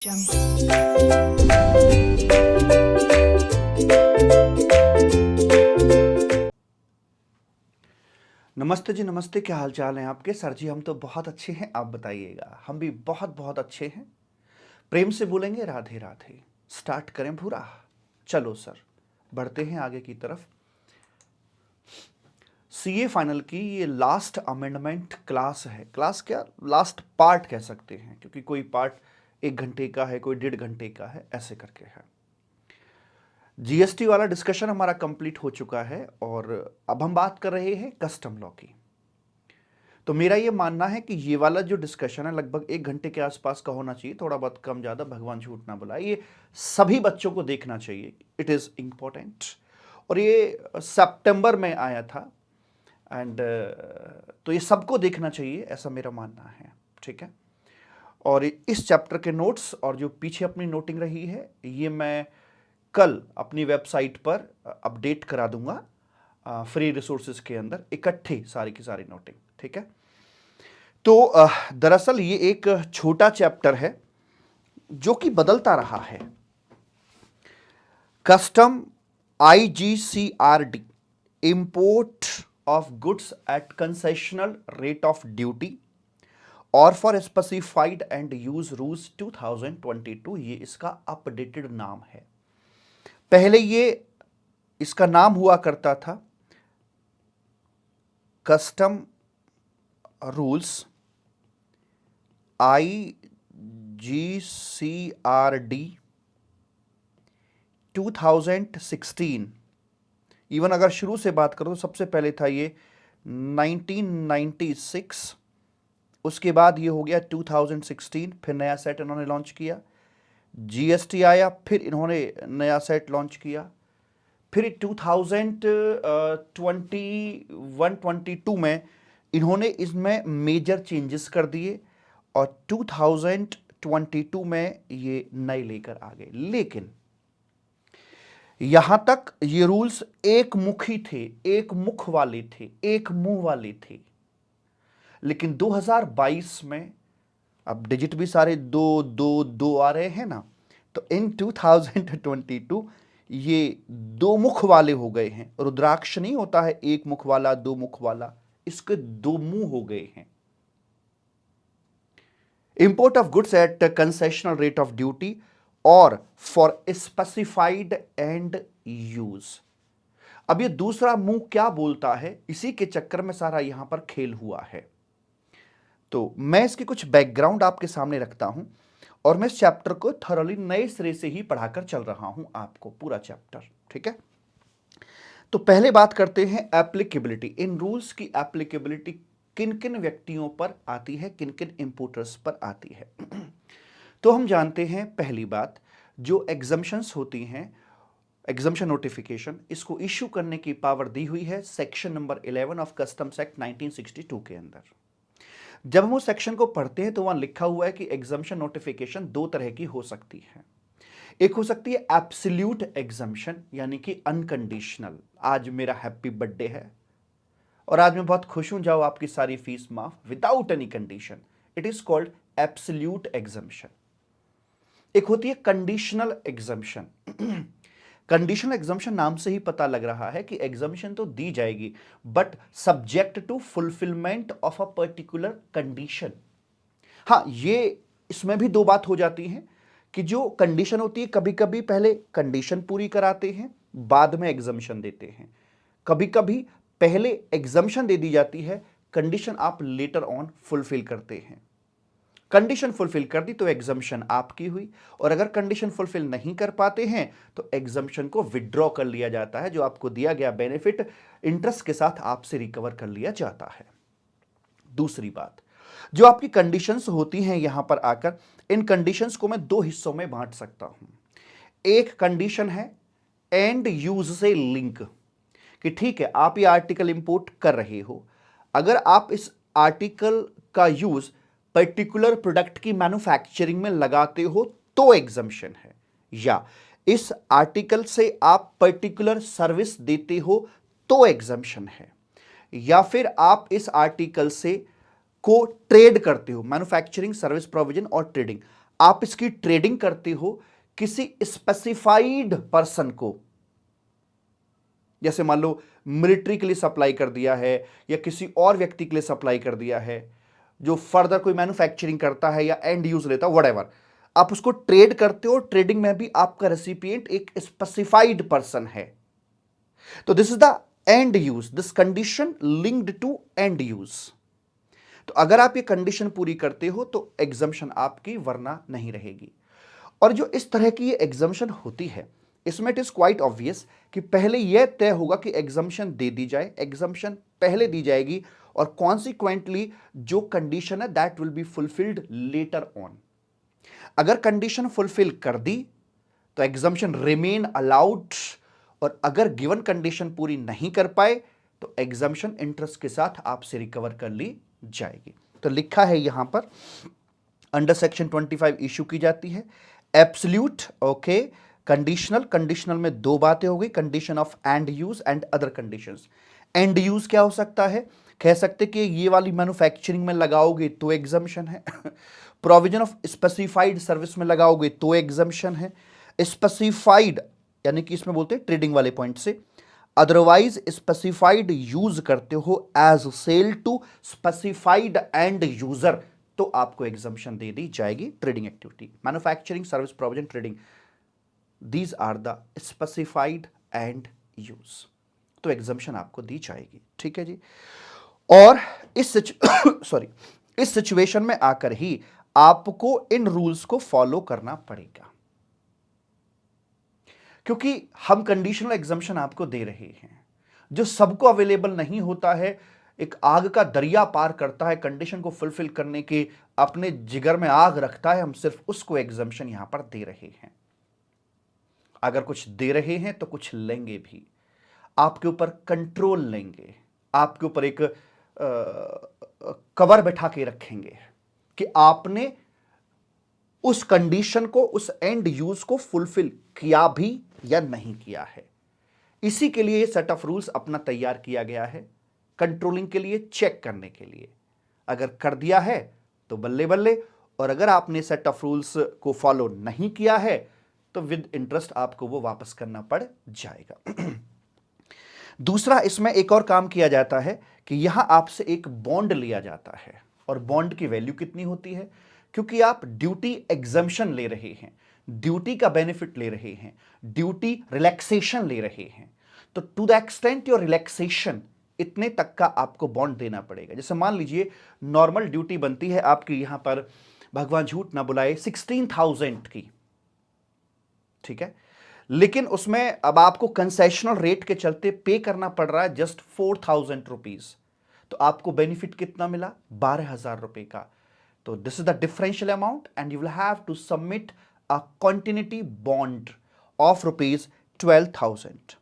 नमस्ते जी, नमस्ते। क्या हाल चाल हैं आपके? सर जी हम तो बहुत अच्छे हैं, आप बताइएगा। हम भी बहुत बहुत अच्छे हैं। प्रेम से बोलेंगे राधे राधे। स्टार्ट करें पूरा? चलो सर, बढ़ते हैं आगे की तरफ। सीए फाइनल की ये लास्ट अमेंडमेंट क्लास है। क्लास क्या, लास्ट पार्ट कह सकते हैं, क्योंकि कोई पार्ट 1 घंटे का है, कोई 1.5 घंटे का है, ऐसे करके है। जीएसटी वाला डिस्कशन हमारा कंप्लीट हो चुका है और अब हम बात कर रहे हैं कस्टम लॉ की। तो मेरा ये मानना है कि ये वाला जो डिस्कशन है लगभग 1 घंटे के आसपास का होना चाहिए, थोड़ा बहुत कम ज़्यादा, भगवान झूठ ना बुलाए। ये सभी बच्चों को देखना चाहिए, इट इज़ इम्पोर्टेंट। और ये सितंबर में आया था एंड तो ये सबको देखना चाहिए, ऐसा मेरा मानना है। ठीक है। और इस चैप्टर के नोट्स और जो पीछे अपनी नोटिंग रही है, ये मैं कल अपनी वेबसाइट पर अपडेट करा दूंगा फ्री रिसोर्सेज के अंदर, इकट्ठी सारी की सारी नोटिंग। ठीक है। तो दरअसल ये एक छोटा चैप्टर है जो कि बदलता रहा है। Custom IGCRD, import of goods at concessional rate of duty और for specified end use rules 2022, ये इसका अपडेटेड नाम है। पहले ये इसका नाम हुआ करता था कस्टम रूल्स IGCRD 2016। इवन अगर शुरू से बात करो तो सबसे पहले था ये 1996, उसके बाद ये हो गया 2016, फिर नया सेट इन्होंने लॉन्च किया। जीएसटी आया, फिर इन्होंने नया सेट लॉन्च किया। फिर 2021-22 में इन्होंने इसमें मेजर चेंजेस कर दिए और 2022 में ये नए लेकर आ गए। लेकिन यहां तक ये रूल्स एक मुखी थे, एक मुख वाले थे, एक मुंह वाले थे। लेकिन 2022 में अब डिजिट भी सारे दो दो दो आ रहे हैं ना, तो इन 2022 ये दो मुख वाले हो गए हैं। रुद्राक्ष नहीं होता है एक मुख वाला, दो मुख वाला, इसके दो मुंह हो गए हैं। Import of goods at concessional rate of duty और फॉर स्पेसिफाइड एंड यूज। अब ये दूसरा मुंह क्या बोलता है, इसी के चक्कर में सारा यहां पर खेल हुआ है। तो मैं इसकी कुछ बैकग्राउंड आपके सामने रखता हूं और मैं इस चैप्टर को थॉरली नए सिरे से ही पढ़ाकर चल रहा हूं आपको, पूरा चैप्टर। ठीक है। तो पहले बात करते हैं एप्लीकेबिलिटी। इन रूल्स की एप्लीकेबिलिटी किन किन व्यक्तियों पर आती है, किन किन इंपोर्टर्स पर आती है। तो हम जानते हैं पहली बात, जो एग्जम्पशंस होती हैं, एग्जम्पशन नोटिफिकेशन, इसको इश्यू करने की पावर दी हुई है section number 11 of customs act 1962 के अंदर। जब हम उस सेक्शन को पढ़ते हैं तो वहां लिखा हुआ है कि एग्जम्पशन नोटिफिकेशन दो तरह की हो सकती है। एक हो सकती है एब्सोल्यूट एग्जम्पशन, यानी कि अनकंडीशनल। आज मेरा हैप्पी बर्थडे है और आज मैं बहुत खुश हूं, जाओ आपकी सारी फीस माफ, without any condition, it is called absolute exemption. एक होती है कंडीशनल एग्जम्पशन। कंडीशनल एग्जम्पशन नाम से ही पता लग रहा है कि एग्जम्पशन तो दी जाएगी but subject to fulfilment of a particular condition. हां, ये इसमें भी दो बात हो जाती है कि जो कंडीशन होती है, कभी कभी पहले कंडीशन पूरी कराते हैं, बाद में एग्जम्पशन देते हैं। कभी कभी पहले एग्जम्पशन दे दी जाती है, कंडीशन आप लेटर ऑन फुलफिल करते हैं। कंडीशन फुलफिल कर दी तो एग्जम्पशन आपकी हुई, और अगर कंडीशन फुलफिल नहीं कर पाते हैं तो एग्जम्पशन को विड्रॉ कर लिया जाता है। जो आपको दिया गया बेनिफिट इंटरेस्ट के साथ आपसे रिकवर कर लिया जाता है। दूसरी बात, जो आपकी कंडीशंस होती हैं यहां पर आकर, इन कंडीशंस को मैं दो हिस्सों में बांट सकता हूं। एक कंडीशन है एंड यूज से लिंक, कि ठीक है आप ये आर्टिकल इंपोर्ट कर रहे हो, अगर आप इस आर्टिकल का यूज पर्टिकुलर प्रोडक्ट की मैन्युफैक्चरिंग में लगाते हो तो एग्जम्पशन है, या इस आर्टिकल से आप पर्टिकुलर सर्विस देते हो तो एग्जम्पशन है, या फिर आप इस आर्टिकल से को ट्रेड करते हो, मैन्युफैक्चरिंग, सर्विस प्रोविजन और ट्रेडिंग, आप इसकी ट्रेडिंग करते हो किसी स्पेसिफाइड पर्सन को, जैसे मान लो मिलिट्री के लिए सप्लाई कर दिया है या किसी और व्यक्ति के लिए सप्लाई कर दिया है जो फर्दर कोई मैन्युफैक्चरिंग करता है या एंड यूज लेता है, व्हाटएवर, आप उसको ट्रेड करते हो। ट्रेडिंग में भी आपका रेसिपिएंट एक स्पेसिफाइड पर्सन है। तो this is the end use, this condition linked to end use. तो अगर आप ये कंडीशन पूरी करते हो तो एग्जम्पशन आपकी, वरना नहीं रहेगी। और जो इस तरह की ये एग्जम्पशन होती है, इसमें इट इज क्वाइट ऑब्वियस कि पहले यह तय होगा कि एग्जम्पशन दे दी जाए, एग्जम्पशन पहले दी जाएगी और कॉन्सिक्वेंटली जो कंडीशन है that will be fulfilled later on. अगर कंडीशन फुलफिल कर दी तो एग्जम्पशन रिमेन अलाउड, और अगर गिवन कंडीशन पूरी नहीं कर पाए तो एग्जम्पशन इंटरेस्ट के साथ आपसे रिकवर कर ली जाएगी। तो लिखा है यहां पर अंडर सेक्शन 25 इश्यू की जाती है एब्सोल्यूट, ओके, कंडीशनल। कंडीशनल में दो बातें हो गई, condition of and use and other conditions. And use क्या हो सकता है, कह सकते कि ये वाली मैन्युफैक्चरिंग में लगाओगे तो एग्जम्पशन है, प्रोविजन ऑफ स्पेसिफाइड सर्विस में लगाओगे तो एग्जम्पशन है, स्पेसिफाइड यानी कि इसमें बोलते हैं ट्रेडिंग वाले पॉइंट से, अदरवाइज स्पेसिफाइड यूज करते हो as sale to specified end user, तो आपको एग्जम्पशन दे दी जाएगी। Trading activity, manufacturing, service provision, trading, these are the specified end use, तो एग्जम्पशन आपको दी जाएगी। ठीक है जी। और इस सॉरी इस सिचुएशन में आकर ही आपको इन रूल्स को फॉलो करना पड़ेगा, क्योंकि हम कंडीशनल एग्जम्पशन आपको दे रहे हैं जो सबको अवेलेबल नहीं होता है। एक आग का दरिया पार करता है कंडीशन को फुलफिल करने के, अपने जिगर में आग रखता है, हम सिर्फ उसको एग्जम्पशन यहां पर दे रहे हैं। अगर कुछ दे रहे हैं तो कुछ लेंगे भी, आपके ऊपर कंट्रोल लेंगे, आपके ऊपर एक कवर बैठा के रखेंगे कि आपने उस कंडीशन को, उस एंड यूज को फुलफिल किया भी या नहीं किया है। इसी के लिए सेट ऑफ रूल्स अपना तैयार किया गया है, कंट्रोलिंग के लिए, चेक करने के लिए। अगर कर दिया है तो बल्ले बल्ले, और अगर आपने सेट ऑफ रूल्स को फॉलो नहीं किया है तो विद इंटरेस्ट आपको वो वापस करना पड़ जाएगा। दूसरा, इसमें एक और काम किया जाता है कि यहां आपसे एक बॉन्ड लिया जाता है, और बॉन्ड की वैल्यू कितनी होती है, क्योंकि आप ड्यूटी एग्जम्पशन ले रहे हैं, ड्यूटी का बेनिफिट ले रहे हैं, ड्यूटी रिलैक्सेशन ले रहे हैं, तो to the extent your relaxation, इतने तक का आपको बॉन्ड देना पड़ेगा। जैसे मान लीजिए नॉर्मल ड्यूटी बनती है आपकी यहां पर, भगवान झूठ ना बुलाए, 16,000 की, ठीक है, लेकिन उसमें अब आपको कंसेशनल रेट के चलते पे करना पड़ रहा है जस्ट 4,000 रुपीज, तो आपको बेनिफिट कितना मिला, 12,000 रुपए का। तो this is the differential amount and you will have to submit a continuity bond of rupees 12,000।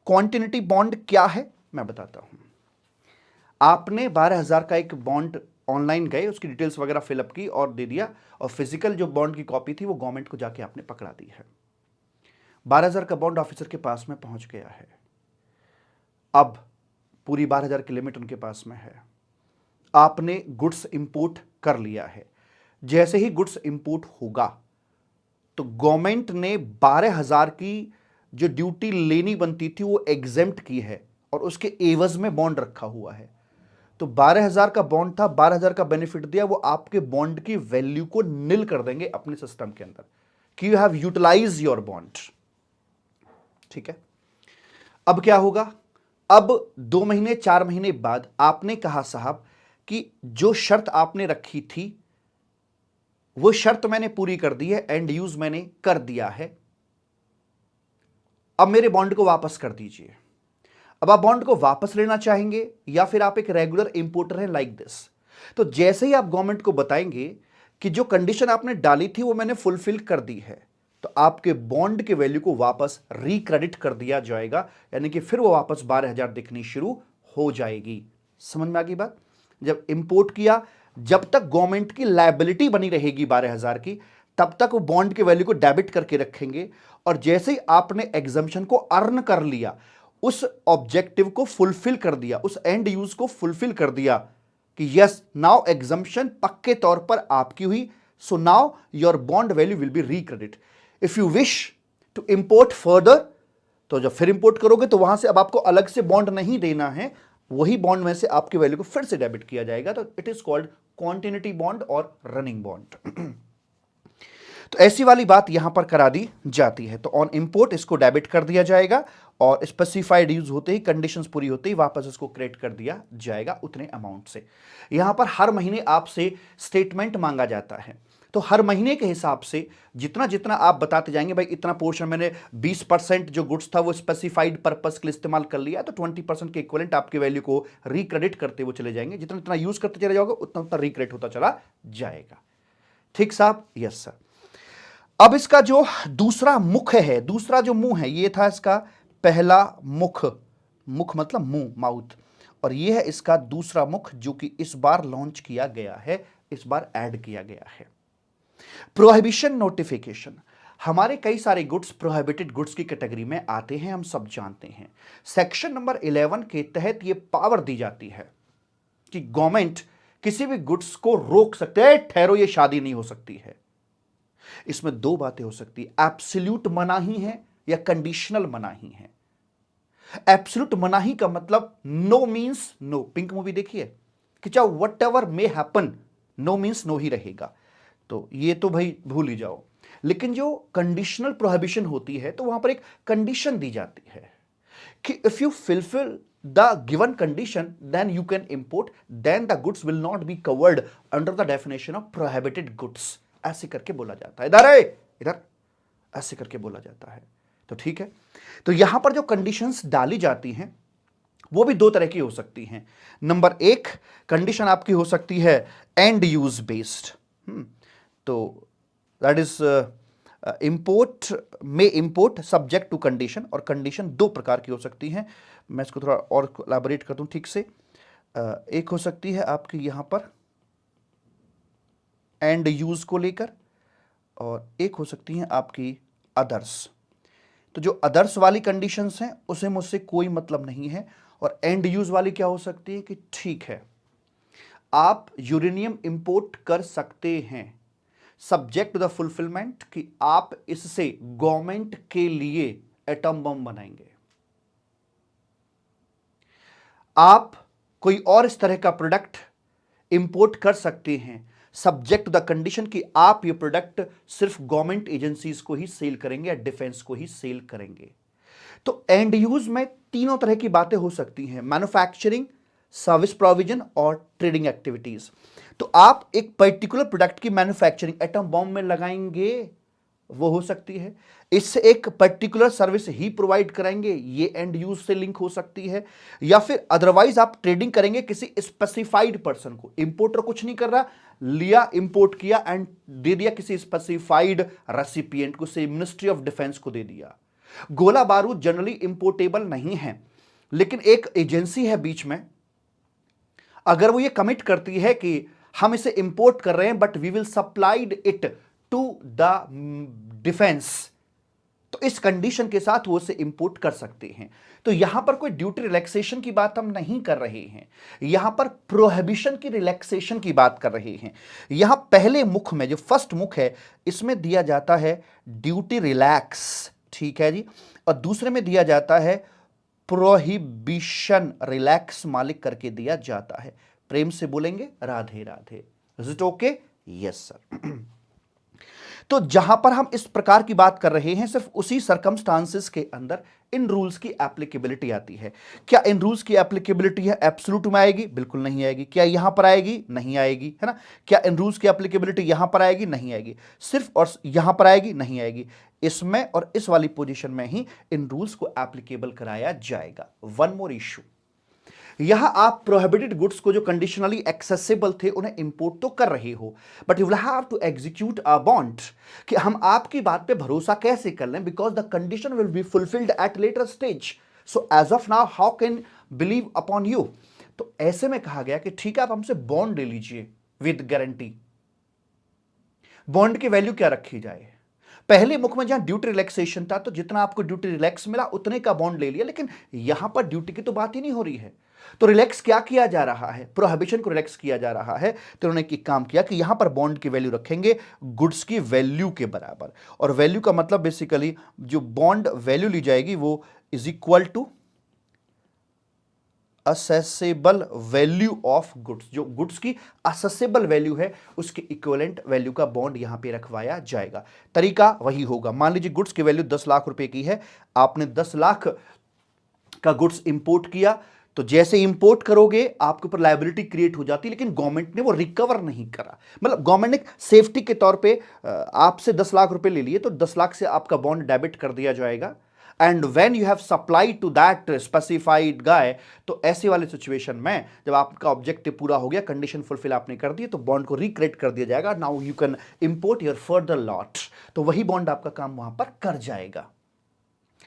Continuity bond क्या है मैं बताता हूं। आपने 12,000 का एक बॉन्ड ऑनलाइन गए, उसकी डिटेल्स वगैरह फिलअप की और दे दिया, और फिजिकल जो बॉन्ड की कॉपी थी वो गवर्नमेंट को जाके आपने पकड़ा दी है। 12,000 का बॉन्ड ऑफिसर के पास में पहुंच गया है, अब पूरी 12,000 की लिमिट उनके पास में है। आपने गुड्स इंपोर्ट कर लिया है, जैसे ही गुड्स इंपोर्ट होगा तो गवर्नमेंट ने 12,000 की जो ड्यूटी लेनी बनती थी वो एग्जेम्प्ट की है, और उसके एवज में बॉन्ड रखा हुआ है। तो 12,000 का बॉन्ड था, 12,000 का बेनिफिट दिया, वो आपके बॉन्ड की वैल्यू को निल कर देंगे अपने सिस्टम के अंदर कि you have utilise your bond. ठीक है, अब क्या होगा, अब 2 महीने 4 महीने बाद आपने कहा साहब कि जो शर्त आपने रखी थी वो शर्त मैंने पूरी कर दी है, एंड यूज मैंने कर दिया है, अब मेरे बॉन्ड को वापस कर दीजिए। अब आप बॉन्ड को वापस लेना चाहेंगे या फिर आप एक रेगुलर इंपोर्टर हैं लाइक दिस, तो जैसे ही आप गवर्नमेंट को बताएंगे कि जो कंडीशन आपने डाली थी वो मैंने फुलफिल कर दी है, तो आपके बॉन्ड के वैल्यू को वापस रिक्रेडिट कर दिया जाएगा, यानी कि फिर वो वापस 12,000 दिखनी शुरू हो जाएगी। समझ में आ गई बात। जब इंपोर्ट किया, जब तक गवर्नमेंट की लायबिलिटी बनी रहेगी 12,000 की, तब तक वो बॉन्ड के वैल्यू को डेबिट करके रखेंगे, और जैसे ही आपने एग्जम्पशन को अर्न कर लिया, उस ऑब्जेक्टिव को फुलफिल कर दिया, उस एंड यूज को फुलफिल कर दिया कि यस नाउ एग्जम्पशन पक्के तौर पर आपकी हुई, So now your bond value will be recredit. If you wish to import further, तो जब फिर इंपोर्ट करोगे तो वहां से अब आपको अलग से बॉन्ड नहीं देना है, वही बॉन्ड में से आपकी वैल्यू को फिर से डेबिट किया जाएगा, तो it is called continuity bond और रनिंग बॉन्ड। तो ऐसी वाली बात यहां पर करा दी जाती है। तो ऑन इंपोर्ट इसको डेबिट कर दिया जाएगा और स्पेसिफाइड यूज होते ही, कंडीशंस पूरी होते ही वापस इसको क्रेडिट कर दिया जाएगा उतने अमाउंट से। यहां पर हर महीने आपसे स्टेटमेंट मांगा जाता है, तो हर महीने के हिसाब से जितना जितना आप बताते जाएंगे, भाई इतना पोर्शन मैंने 20% जो गुड्स था वो स्पेसिफाइड पर्पस के लिए इस्तेमाल कर लिया, तो 20% के इक्विवेलेंट आपकी वैल्यू को रिक्रेडिट करते हुए चले जाएंगे। जितना जितना यूज करते चले जाओगे उतना उतना रिक्रेडिट होता चला जाएगा। ठीक साहब? Yes sir. अब इसका जो दूसरा मुख है, दूसरा जो मुंह है, ये था इसका पहला मुख, मुख मतलब मुंह, माउथ, और ये है इसका दूसरा मुख जो कि इस बार लॉन्च किया गया है, इस बार ऐड किया गया है। Prohibition notification. हमारे कई सारे गुड्स प्रोहिबिटेड गुड्स की कैटेगरी में आते हैं, हम सब जानते हैं। सेक्शन नंबर 11 के तहत ये पावर दी जाती है कि गवर्नमेंट किसी भी गुड्स को रोक सकते हैं, ठहरो ये शादी नहीं हो सकती है। इसमें दो बातें हो सकती है, एब्सोल्यूट मनाही है या कंडीशनल मनाही है। एब्सोल्यूट मनाही का मतलब no means no. Pink movie देखिए कि चाहे whatever may happen, no means no ही रहेगा, तो ये तो भाई भूल ही जाओ। लेकिन जो कंडीशनल प्रोहिबिशन होती है तो वहां पर एक कंडीशन दी जाती है कि if you fulfil the given condition then you can import, then the goods will not be covered under the definition of prohibited goods. ऐसे करके बोला जाता है, इधर है इधर, ऐसे करके बोला जाता है। तो ठीक है, तो यहां पर जो कंडीशंस डाली जाती हैं वो भी दो तरह की हो सकती हैं। नंबर एक कंडीशन आपकी हो सकती है एंड यूज बेस्ड, तो दैट इज इंपोर्ट में इंपोर्ट सब्जेक्ट टू कंडीशन, और कंडीशन दो प्रकार की हो सकती हैं। मैं इसको थोड़ा और एलाबोरेट कर दूं ठीक से। एक हो सकती है आपकी यहां पर एंड यूज को लेकर, और एक हो सकती है आपकी अदर्स। तो जो अदर्स वाली कंडीशंस हैं उसे मुझसे कोई मतलब नहीं है, और एंड यूज वाली क्या हो सकती है कि ठीक है आप यूरेनियम इंपोर्ट कर सकते हैं सब्जेक्ट टू द फुलफिलमेंट कि आप इससे गवर्नमेंट के लिए एटम बम बनाएंगे। आप कोई और इस तरह का प्रोडक्ट इंपोर्ट कर सकते हैं सब्जेक्ट टू द कंडीशन कि आप ये प्रोडक्ट सिर्फ गवर्नमेंट एजेंसीज को ही सेल करेंगे या डिफेंस को ही सेल करेंगे। तो एंड यूज में तीनों तरह की बातें हो सकती हैं, मैन्युफैक्चरिंग, सर्विस प्रोविजन और ट्रेडिंग एक्टिविटीज। तो आप एक पर्टिकुलर प्रोडक्ट की मैन्युफैक्चरिंग एटम बॉम्ब में लगाएंगे, वो हो सकती है। इससे एक पर्टिकुलर सर्विस ही प्रोवाइड कराएंगे, ये एंड यूज से लिंक हो सकती है। या फिर अदरवाइज आप ट्रेडिंग करेंगे किसी स्पेसिफाइड पर्सन को, इंपोर्टर कुछ नहीं कर रहा, लिया इंपोर्ट किया एंड दे दिया किसी स्पेसिफाइड रेसिपिएंट को, से मिनिस्ट्री ऑफ डिफेंस को दे दिया। गोला बारूद जनरली इंपोर्टेबल नहीं है, लेकिन एक एजेंसी है बीच में, अगर वो ये कमिट करती है कि हम इसे इंपोर्ट कर रहे हैं but we will supplied it to the defence, तो इस कंडीशन के साथ वो इसे इंपोर्ट कर सकते हैं। तो यहां पर कोई ड्यूटी रिलैक्सेशन की बात हम नहीं कर रहे हैं, यहां पर प्रोहिबिशन की रिलैक्सेशन की बात कर रहे हैं। यहां पहले मुख में जो फर्स्ट मुख है इसमें दिया जाता है ड्यूटी रिलैक्स, ठीक है जी, और दूसरे में दिया जाता है प्रोहिबिशन रिलैक्स मालिक करके दिया जाता है। प्रेम से बोलेंगे Radhe Radhe. Is it okay? Yes sir. तो जहां पर हम इस प्रकार की बात कर रहे हैं सिर्फ उसी सर्कमस्टांसेस के अंदर इन रूल्स की एप्लीकेबिलिटी आती है। क्या इन रूल्स की एप्लीकेबिलिटी है एब्सोल्यूट में आएगी? बिल्कुल नहीं आएगी। क्या यहां पर आएगी? नहीं आएगी, है ना। क्या इन रूल्स की एप्लीकेबिलिटी यहां पर आएगी? नहीं आएगी। सिर्फ और यहां पर आएगी? नहीं आएगी। इसमें और इस वाली पोजीशन में ही इन रूल्स को एप्लीकेबल कराया जाएगा। वन मोर इश्यू, यहां आप प्रोहिबिटेड गुड्स को जो कंडीशनली एक्सेसिबल थे उन्हें इंपोर्ट तो कर रहे हो, but you will have to execute a bond कि हम आपकी बात पे भरोसा कैसे कर लें, because the condition will be fulfilled at later stage, so as of now how can believe upon you. तो ऐसे में कहा गया कि ठीक है आप हमसे बॉन्ड ले लीजिए विद गारंटी। बॉन्ड की वैल्यू क्या रखी जाए? पहले मुख में जहां ड्यूटी रिलैक्सेशन था तो जितना आपको ड्यूटी रिलैक्स मिला उतने का बॉन्ड ले लिया, लेकिन यहां पर ड्यूटी की तो बात ही नहीं हो रही है। तो रिलैक्स क्या किया जा रहा है, प्रोहिबिशन को रिलैक्स किया जा रहा है। तो उन्होंने एक काम किया कि यहां पर बॉन्ड की वैल्यू रखेंगे गुड्स की वैल्यू के बराबर, और वैल्यू का मतलब बेसिकली जो बॉन्ड वैल्यू ली जाएगी वो is equal to assessable value of goods, जो गुड्स की असेसेबल वैल्यू है उसके इक्विवेलेंट वैल्यू का बॉन्ड यहां पे रखवाया जाएगा। तरीका वही होगा, मान लीजिए गुड्स की वैल्यू 10 लाख रुपए की है, आपने 10 लाख का गुड्स इंपोर्ट किया, तो जैसे इंपोर्ट करोगे आपके ऊपर लायबिलिटी क्रिएट हो जाती है, लेकिन गवर्नमेंट ने वो रिकवर नहीं करा। मतलब गवर्नमेंट ने सेफ्टी के तौर पे आपसे 10 लाख रुपए ले लिए, तो 10 लाख से आपका बॉन्ड डेबिट कर दिया जाएगा। And when you have supply to that specified guy, तो ऐसे वाले सिचुएशन में जब आपका ऑब्जेक्टिव पूरा हो गया, कंडीशन फुलफिल आपने कर दी, तो बॉन्ड को रिक्रिएट कर दिया जाएगा। Now you can import your further lot, तो वही बॉन्ड आपका काम वहां पर कर जाएगा।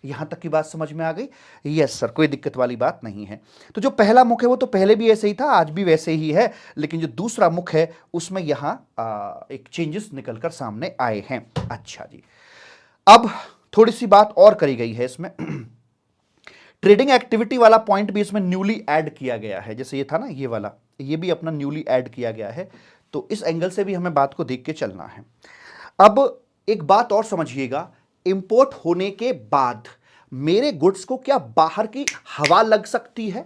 यहां तक की बात समझ में आ गई? यस सर, कोई दिक्कत वाली बात नहीं है। तो जो पहला मुख है वो तो पहले भी ऐसे ही था, आज भी वैसे ही है, लेकिन जो दूसरा मुख है उसमें यहां एक चेंजेस निकलकर सामने आए हैं। अच्छा जी, अब थोड़ी सी बात और करी गई है इसमें। ट्रेडिंग एक्टिविटी वाला पॉइंट भी इसमें न्यूली ऐड किया गया है, जैसे ये था ना ये वाला, ये भी अपना न्यूली ऐड किया गया है, तो इस एंगल से भी हमें बात को देख के चलना है। अब एक बात और समझिएगा, इंपोर्ट होने के बाद मेरे गुड्स को क्या बाहर की हवा लग सकती है?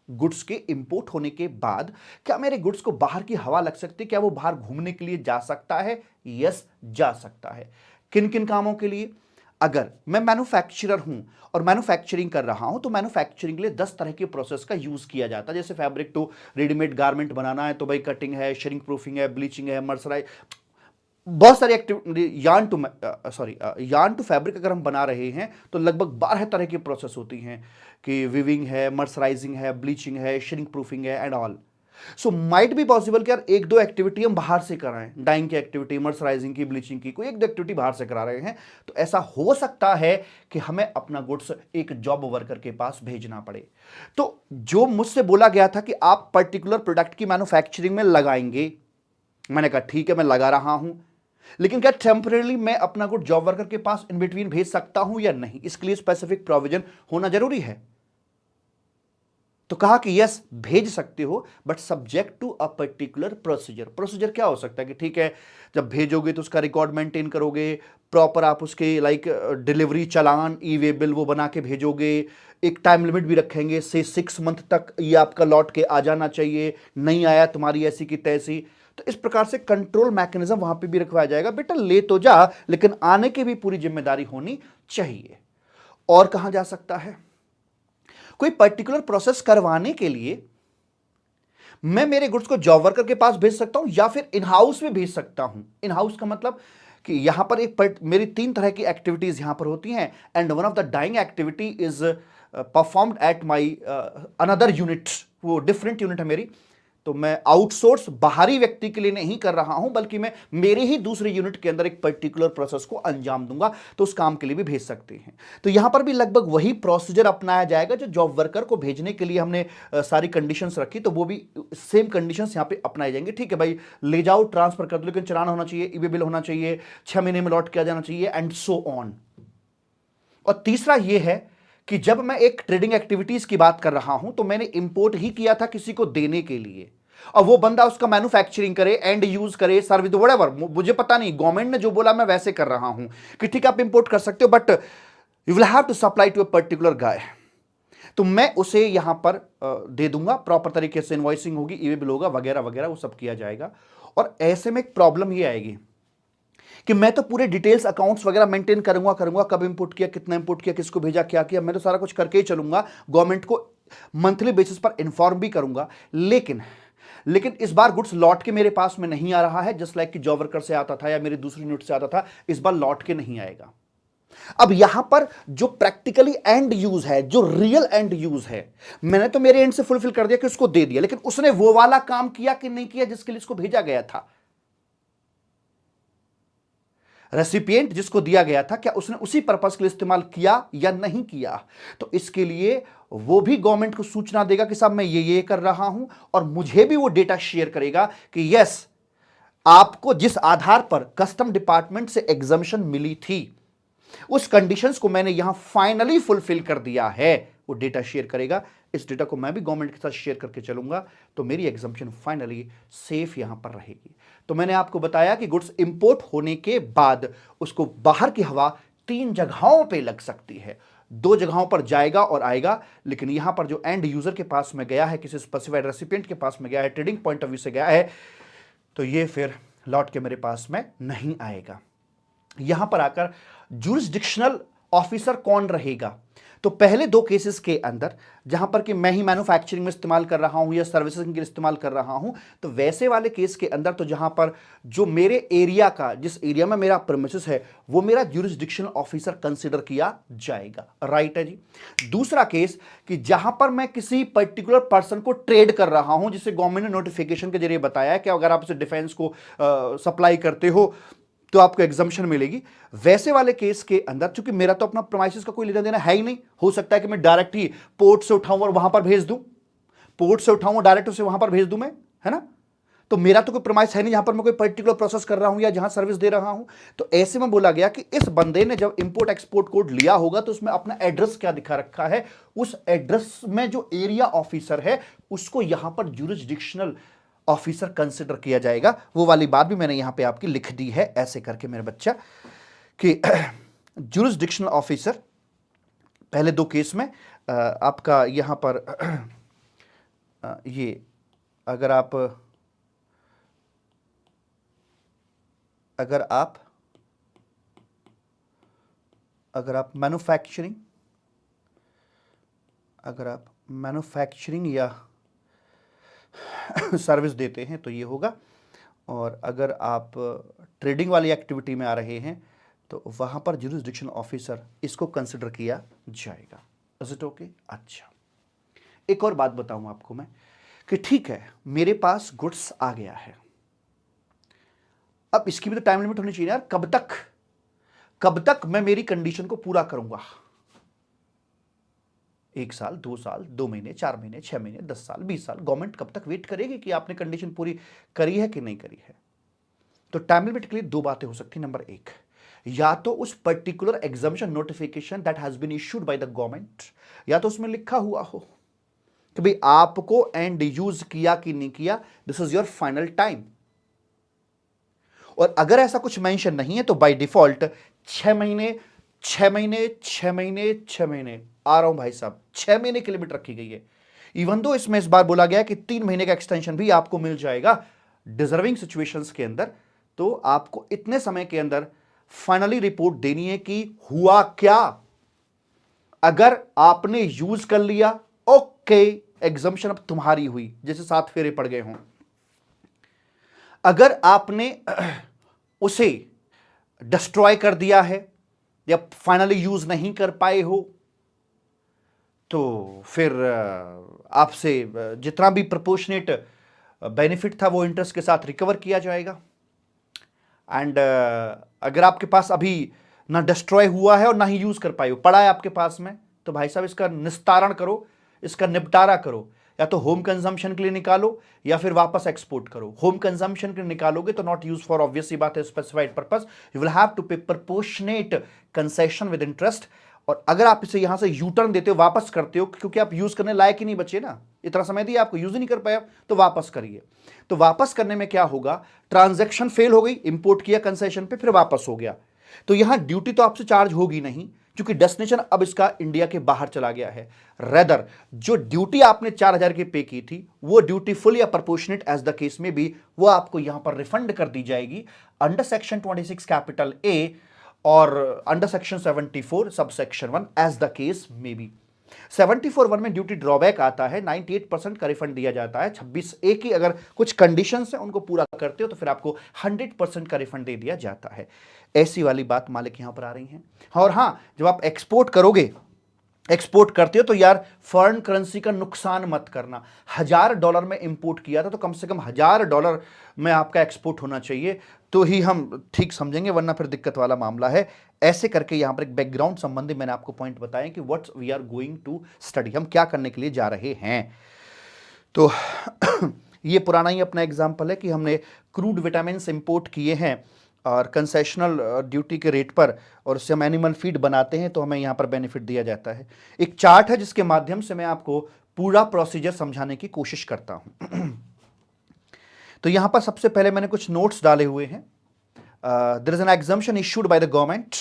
गुड्स के इंपोर्ट होने के बाद क्या मेरे गुड्स को बाहर की हवा लग सकती है? क्या वो बाहर घूमने के लिए जा सकता है? यस, जा सकता है। किन किन कामों के लिए? अगर मैं मैन्युफैक्चरर हूं और मैन्युफैक्चरिंग कर रहा हूं, तो मैन्युफैक्चरिंग के लिए 10 तरह के प्रोसेस का यूज किया जाता है। जैसे फैब्रिक टू रेडीमेड गारमेंट बनाना है तो भाई कटिंग है, श्रिंक प्रूफिंग है, ब्लीचिंग है, मर्सराइज, बहुत सारी एक्टिविटी। यार्न टू फैब्रिक अगर हम बना रहे हैं तो लगभग 12 तरह की प्रोसेस होती हैं, कि विविंग है, मर्सराइजिंग है, ब्लीचिंग है, श्रिंक प्रूफिंग है and all. So might be possible कि यार एक दो एक्टिविटी हम बाहर से कराएं, डाइंग की एक्टिविटी, मर्सराइजिंग की, ब्लीचिंग की, कोई एक दो एक्टिविटी बाहर से करा रहे हैं, तो ऐसा हो सकता है कि हमें अपना गुड्स एक जॉब वर्कर के पास भेजना पड़े। तो जो मुझसे बोला गया था कि आप पर्टिकुलर प्रोडक्ट की मैन्युफैक्चरिंग में लगाएंगे, मैंने कहा ठीक है मैं लगा रहा हूं, लेकिन क्या टेम्परेली मैं अपना गुड जॉब वर्कर के पास इन बिटवीन भेज सकता हूं या नहीं? इसके लिए स्पेसिफिक प्रोविजन होना जरूरी है। तो कहा कि यस भेज सकते हो, but subject to a particular procedure. Procedure क्या हो सकता है कि ठीक है जब भेजोगे तो उसका रिकॉर्ड मेंटेन करोगे, प्रॉपर आप उसके लाइक डिलीवरी चालान, ई वे बिल वो बना के भेजोगे, एक टाइम लिमिट भी रखेंगे से 6 मंथ तक ये आपका लौट के आ जाना चाहिए, नहीं आया तुम्हारी ऐसी की तैसी। तो इस प्रकार से कंट्रोल मैकेनिज्म वहां पे भी रखवाया जाएगा, बेटा ले तो जा लेकिन आने की भी पूरी जिम्मेदारी होनी चाहिए। और कहां जा सकता है? कोई पर्टिकुलर प्रोसेस करवाने के लिए मैं मेरे गुड्स को जॉब वर्कर के पास भेज सकता हूं या फिर इन हाउस में भेज सकता हूं। इन हाउस का मतलब कि यहां पर मेरी 3 तरह की एक्टिविटीज यहां पर होती हैं, and one of the dyeing activity is performed at my another unit, वो डिफरेंट यूनिट है मेरी। तो मैं आउटसोर्स बाहरी व्यक्ति के लिए नहीं कर रहा हूं, बल्कि मैं मेरे ही दूसरे यूनिट के अंदर एक पर्टिकुलर प्रोसेस को अंजाम दूंगा, तो उस काम के लिए भी भेज सकते हैं। तो यहां पर भी लगभग वही प्रोसीजर अपनाया जाएगा जो जॉब वर्कर को भेजने के लिए हमने सारी कंडीशंस रखी, तो वो भी सेम कंडीशंस यहां पे अपनाए जाएंगे। ठीक है भाई, ले जाओ ट्रांसफर कर दो, लेकिन चलान होना चाहिए, ई वे बिल होना चाहिए, 6 महीने में लौट किया जाना चाहिए, एंड सो ऑन। और तीसरा यह है कि जब मैं एक ट्रेडिंग एक्टिविटीज की बात कर रहा हूं, तो मैंने इंपोर्ट ही किया था किसी को देने के लिए, और वो बंदा उसका मैन्युफैक्चरिंग करे, एंड यूज करे, सर्विस, व्हाटएवर, मुझे पता नहीं, गवर्नमेंट ने जो बोला मैं वैसे कर रहा हूं कि ठीक है आप इंपोर्ट कर सकते हो, but you will have to supply to a particular guy. तो मैं उसे यहां पर दे दूंगा, प्रॉपर तरीके से इनवॉइसिंग होगी, ई वे बिल होगा, वगैरह वगैरह, वो सब किया जाएगा। और ऐसे में एक प्रॉब्लम ये आएगी कि मैं तो पूरे डिटेल्स अकाउंट्स वगैरह मेंटेन करूंगा, कब इंपोर्ट किया, कितना इंपोर्ट किया, किसको भेजा, क्या किया, मैं तो सारा कुछ करके ही चलूंगा, गवर्नमेंट को मंथली बेसिस पर इन्फॉर्म भी करूंगा। लेकिन इस बार गुड्स लौट के मेरे पास में नहीं आ रहा है, जस्ट लाइक कि जॉब वर्कर से आता था या मेरे दूसरी यूनिट से आता था, इस बार लौट के नहीं आएगा। अब यहां पर जो प्रैक्टिकली एंड यूज है, जो रियल एंड यूज है, मैंने तो मेरे एंड से फुलफिल कर दिया कि उसको दे दिया, लेकिन उसने वो वाला काम किया कि नहीं किया जिसके लिए इसको भेजा गया था। रेसिपिएंट जिसको दिया गया था, क्या उसने उसी पर्पस के लिए इस्तेमाल किया या नहीं किया? तो इसके लिए वो भी गवर्नमेंट को सूचना देगा कि साहब मैं ये कर रहा हूं, और मुझे भी वो डेटा शेयर करेगा कि यस आपको जिस आधार पर कस्टम डिपार्टमेंट से एग्जम्पशन मिली थी, उस कंडीशंस को मैंने यहां फाइनली फुलफिल कर दिया है, वो डेटा शेयर करेगा। इस डेटा को मैं भी गवर्नमेंट के साथ शेयर करके चलूंगा, तो मेरी एग्जम्पशन फाइनली सेफ यहां पर रहेगी। तो मैंने आपको बताया कि गुड्स इंपोर्ट होने के बाद उसको बाहर की हवा 3 जगहों पे लग सकती है, 2 जगहों पर जाएगा और आएगा, लेकिन यहां पर जो एंड यूजर के पास में गया है, किसी स्पेसिफाइड रेसिपिएंट के पास में गया है, ट्रेडिंग पॉइंट ऑफ व्यू से गया है, तो ये फिर लौट के मेरे पास में नहीं आएगा। यहां पर आकर जुरिस्डिक्शनल ऑफिसर कौन रहेगा? तो पहले 2 केसेस के अंदर जहां पर कि मैं ही मैन्युफैक्चरिंग में इस्तेमाल कर रहा हूं या सर्विसेज के लिए इस्तेमाल कर रहा हूं, तो वैसे वाले केस के अंदर तो जहां पर जो मेरे एरिया का, जिस एरिया में मेरा प्रीमिसेस है, वो मेरा जुरिस्डिक्शनल ऑफिसर कंसीडर किया जाएगा। राइट है जी। दूसरा केस कि जहां पर मैं किसी पर्टिकुलर पर्सन को ट्रेड कर रहा हूं, जिसे गवर्नमेंट ने नोटिफिकेशन के जरिए बताया कि अगर आप उसे डिफेंस को सप्लाई करते हो तो आपको एग्जम्पशन मिलेगी। वैसे वाले केस के अंदर चूंकि मेरा तो अपना प्रोमाइसिस का कोई लेना देना है ही नहीं, हो सकता है कि मैं डायरेक्ट ही पोर्ट से उठाऊं और वहां पर भेज दूं, पोर्ट से उठाऊं डायरेक्ट उसे वहां पर भेज दूं मैं, है ना। तो मेरा तो कोई प्रोमाइस है नहीं जहां पर मैं कोई पर्टिकुलर प्रोसेस कर रहा हूं या जहां सर्विस दे रहा हूं। तो ऐसे में बोला गया कि इस बंदे ने जब इंपोर्ट एक्सपोर्ट कोड लिया होगा तो उसमें अपना एड्रेस क्या दिखा रखा है, उस एड्रेस में जो एरिया ऑफिसर है उसको यहां पर जुरिस्डिक्शनल ऑफिसर कंसिडर किया जाएगा। वो वाली बात भी मैंने यहां पे आपकी लिख दी है ऐसे करके मेरे बच्चा, कि जुरिस्डिक्शनल ऑफिसर पहले 2 केस में आपका यहां पर ये अगर आप मैन्युफैक्चरिंग या सर्विस देते हैं तो ये होगा, और अगर आप ट्रेडिंग वाली एक्टिविटी में आ रहे हैं तो वहां पर जुरिस्डिक्शन ऑफिसर इसको कंसिडर किया जाएगा। Is it okay? अच्छा, एक और बात बताऊं आपको मैं कि ठीक है मेरे पास गुड्स आ गया है, अब इसकी भी तो टाइम लिमिट होनी चाहिए यार। कब तक मैं मेरी कंडीशन को पूरा करूंगा? 1 साल, 2 साल, 2 महीने, 4 महीने, 6 महीने, 10 साल, 20 साल, गवर्नमेंट कब तक वेट करेगी कि आपने कंडीशन पूरी करी है कि नहीं करी है? तो टाइम लिमिट के लिए 2 बातें हो सकती हैं। नंबर 1, या तो उस particular exemption notification that has been issued by the government, या तो उसमें लिखा हुआ हो कि भाई आपको एंड यूज किया कि नहीं किया, this is your final time. और अगर ऐसा कुछ मेंशन नहीं है तो बाय डिफॉल्ट 6 महीने 6 महीने 6 महीने 6 महीने, आ रहा हूं भाई साहब, 6 महीने की लिमिट रखी गई है। इवन दो इसमें इस बार बोला गया कि 3 महीने का एक्सटेंशन भी आपको मिल जाएगा डिजर्विंग सिचुएशंस के अंदर। तो आपको इतने समय के अंदर फाइनली रिपोर्ट देनी है कि हुआ क्या। अगर आपने यूज कर लिया, ओके, एग्जम्पशन अब तुम्हारी हुई, जैसे 7 फेरे पड़ गए हों। अगर आपने उसे डिस्ट्रॉय कर दिया है या फाइनली यूज नहीं कर पाए हो, तो फिर आपसे जितना भी प्रोपोर्शनेट बेनिफिट था वो इंटरेस्ट के साथ रिकवर किया जाएगा। एंड अगर आपके पास अभी ना डिस्ट्रॉय हुआ है और ना ही यूज कर पाए हो, पड़ा है आपके पास में, तो भाई साहब इसका निस्तारण करो, इसका निपटारा करो। या तो होम कंजम्पशन के लिए निकालो या फिर वापस एक्सपोर्ट करो। होम कंजम्पशन के लिए निकालोगे तो नॉट यूज फॉर ऑब्वियस सी बात है specified purpose, you will have to pay proportionate concession with interest. और अगर आप इसे यहां से यू टर्न देते हो, वापस करते हो, क्योंकि आप यूज करने लायक ही नहीं बचे ना, इतना समय दिया आपको, यूज ही नहीं कर पाया, तो वापस करिए। तो वापस करने में क्या होगा, ट्रांजैक्शन फेल हो गई, इंपोर्ट किया कंसेशन पे, फिर वापस हो गया, तो यहां ड्यूटी तो आपसे चार्ज होगी नहीं, क्योंकि डेस्टिनेशन अब इसका इंडिया के बाहर चला गया है। रेदर जो ड्यूटी आपने 4000 की पे की थी, वो ड्यूटी फुल या प्रोपोर्शनेट एज द केस में भी, वो आपको यहां पर रिफंड कर दी जाएगी अंडर सेक्शन 26 कैपिटल ए और under section 74 sub section 1 as the case में बी। 74(1) में ड्यूटी ड्रॉबैक आता है, 98% का रिफंड दिया जाता है। 26(a) की अगर कुछ कंडीशंस हैं उनको पूरा करते हो तो फिर आपको 100% का रिफंड दे दिया जाता है। ऐसी वाली बात मालिक यहां पर आ रही है। और हां, जब आप एक्सपोर्ट करोगे, एक्सपोर्ट करते हो तो यार फॉरेन करेंसी का नुकसान मत करना। $1000 में इंपोर्ट किया था तो कम से कम $1000 में आपका एक्सपोर्ट होना चाहिए, तो ही हम ठीक समझेंगे, वरना फिर दिक्कत वाला मामला है। ऐसे करके यहां पर एक बैकग्राउंड संबंधी मैंने आपको पॉइंट बताया कि what we are going to study, हम क्या करने के लिए जा रहे हैं। तो ये पुराना ही अपना एग्जाम्पल है कि हमने क्रूड विटामिन इंपोर्ट किए हैं और कंसेशनल ड्यूटी के रेट पर और उससे हम एनिमल फीड बनाते हैं तो हमें यहाँ पर बेनिफिट दिया जाता है। एक चार्ट है जिसके माध्यम से मैं आपको पूरा प्रोसीजर समझाने की कोशिश करता हूं। तो यहां पर सबसे पहले मैंने कुछ नोट्स डाले हुए हैं। There is an exemption issued by the government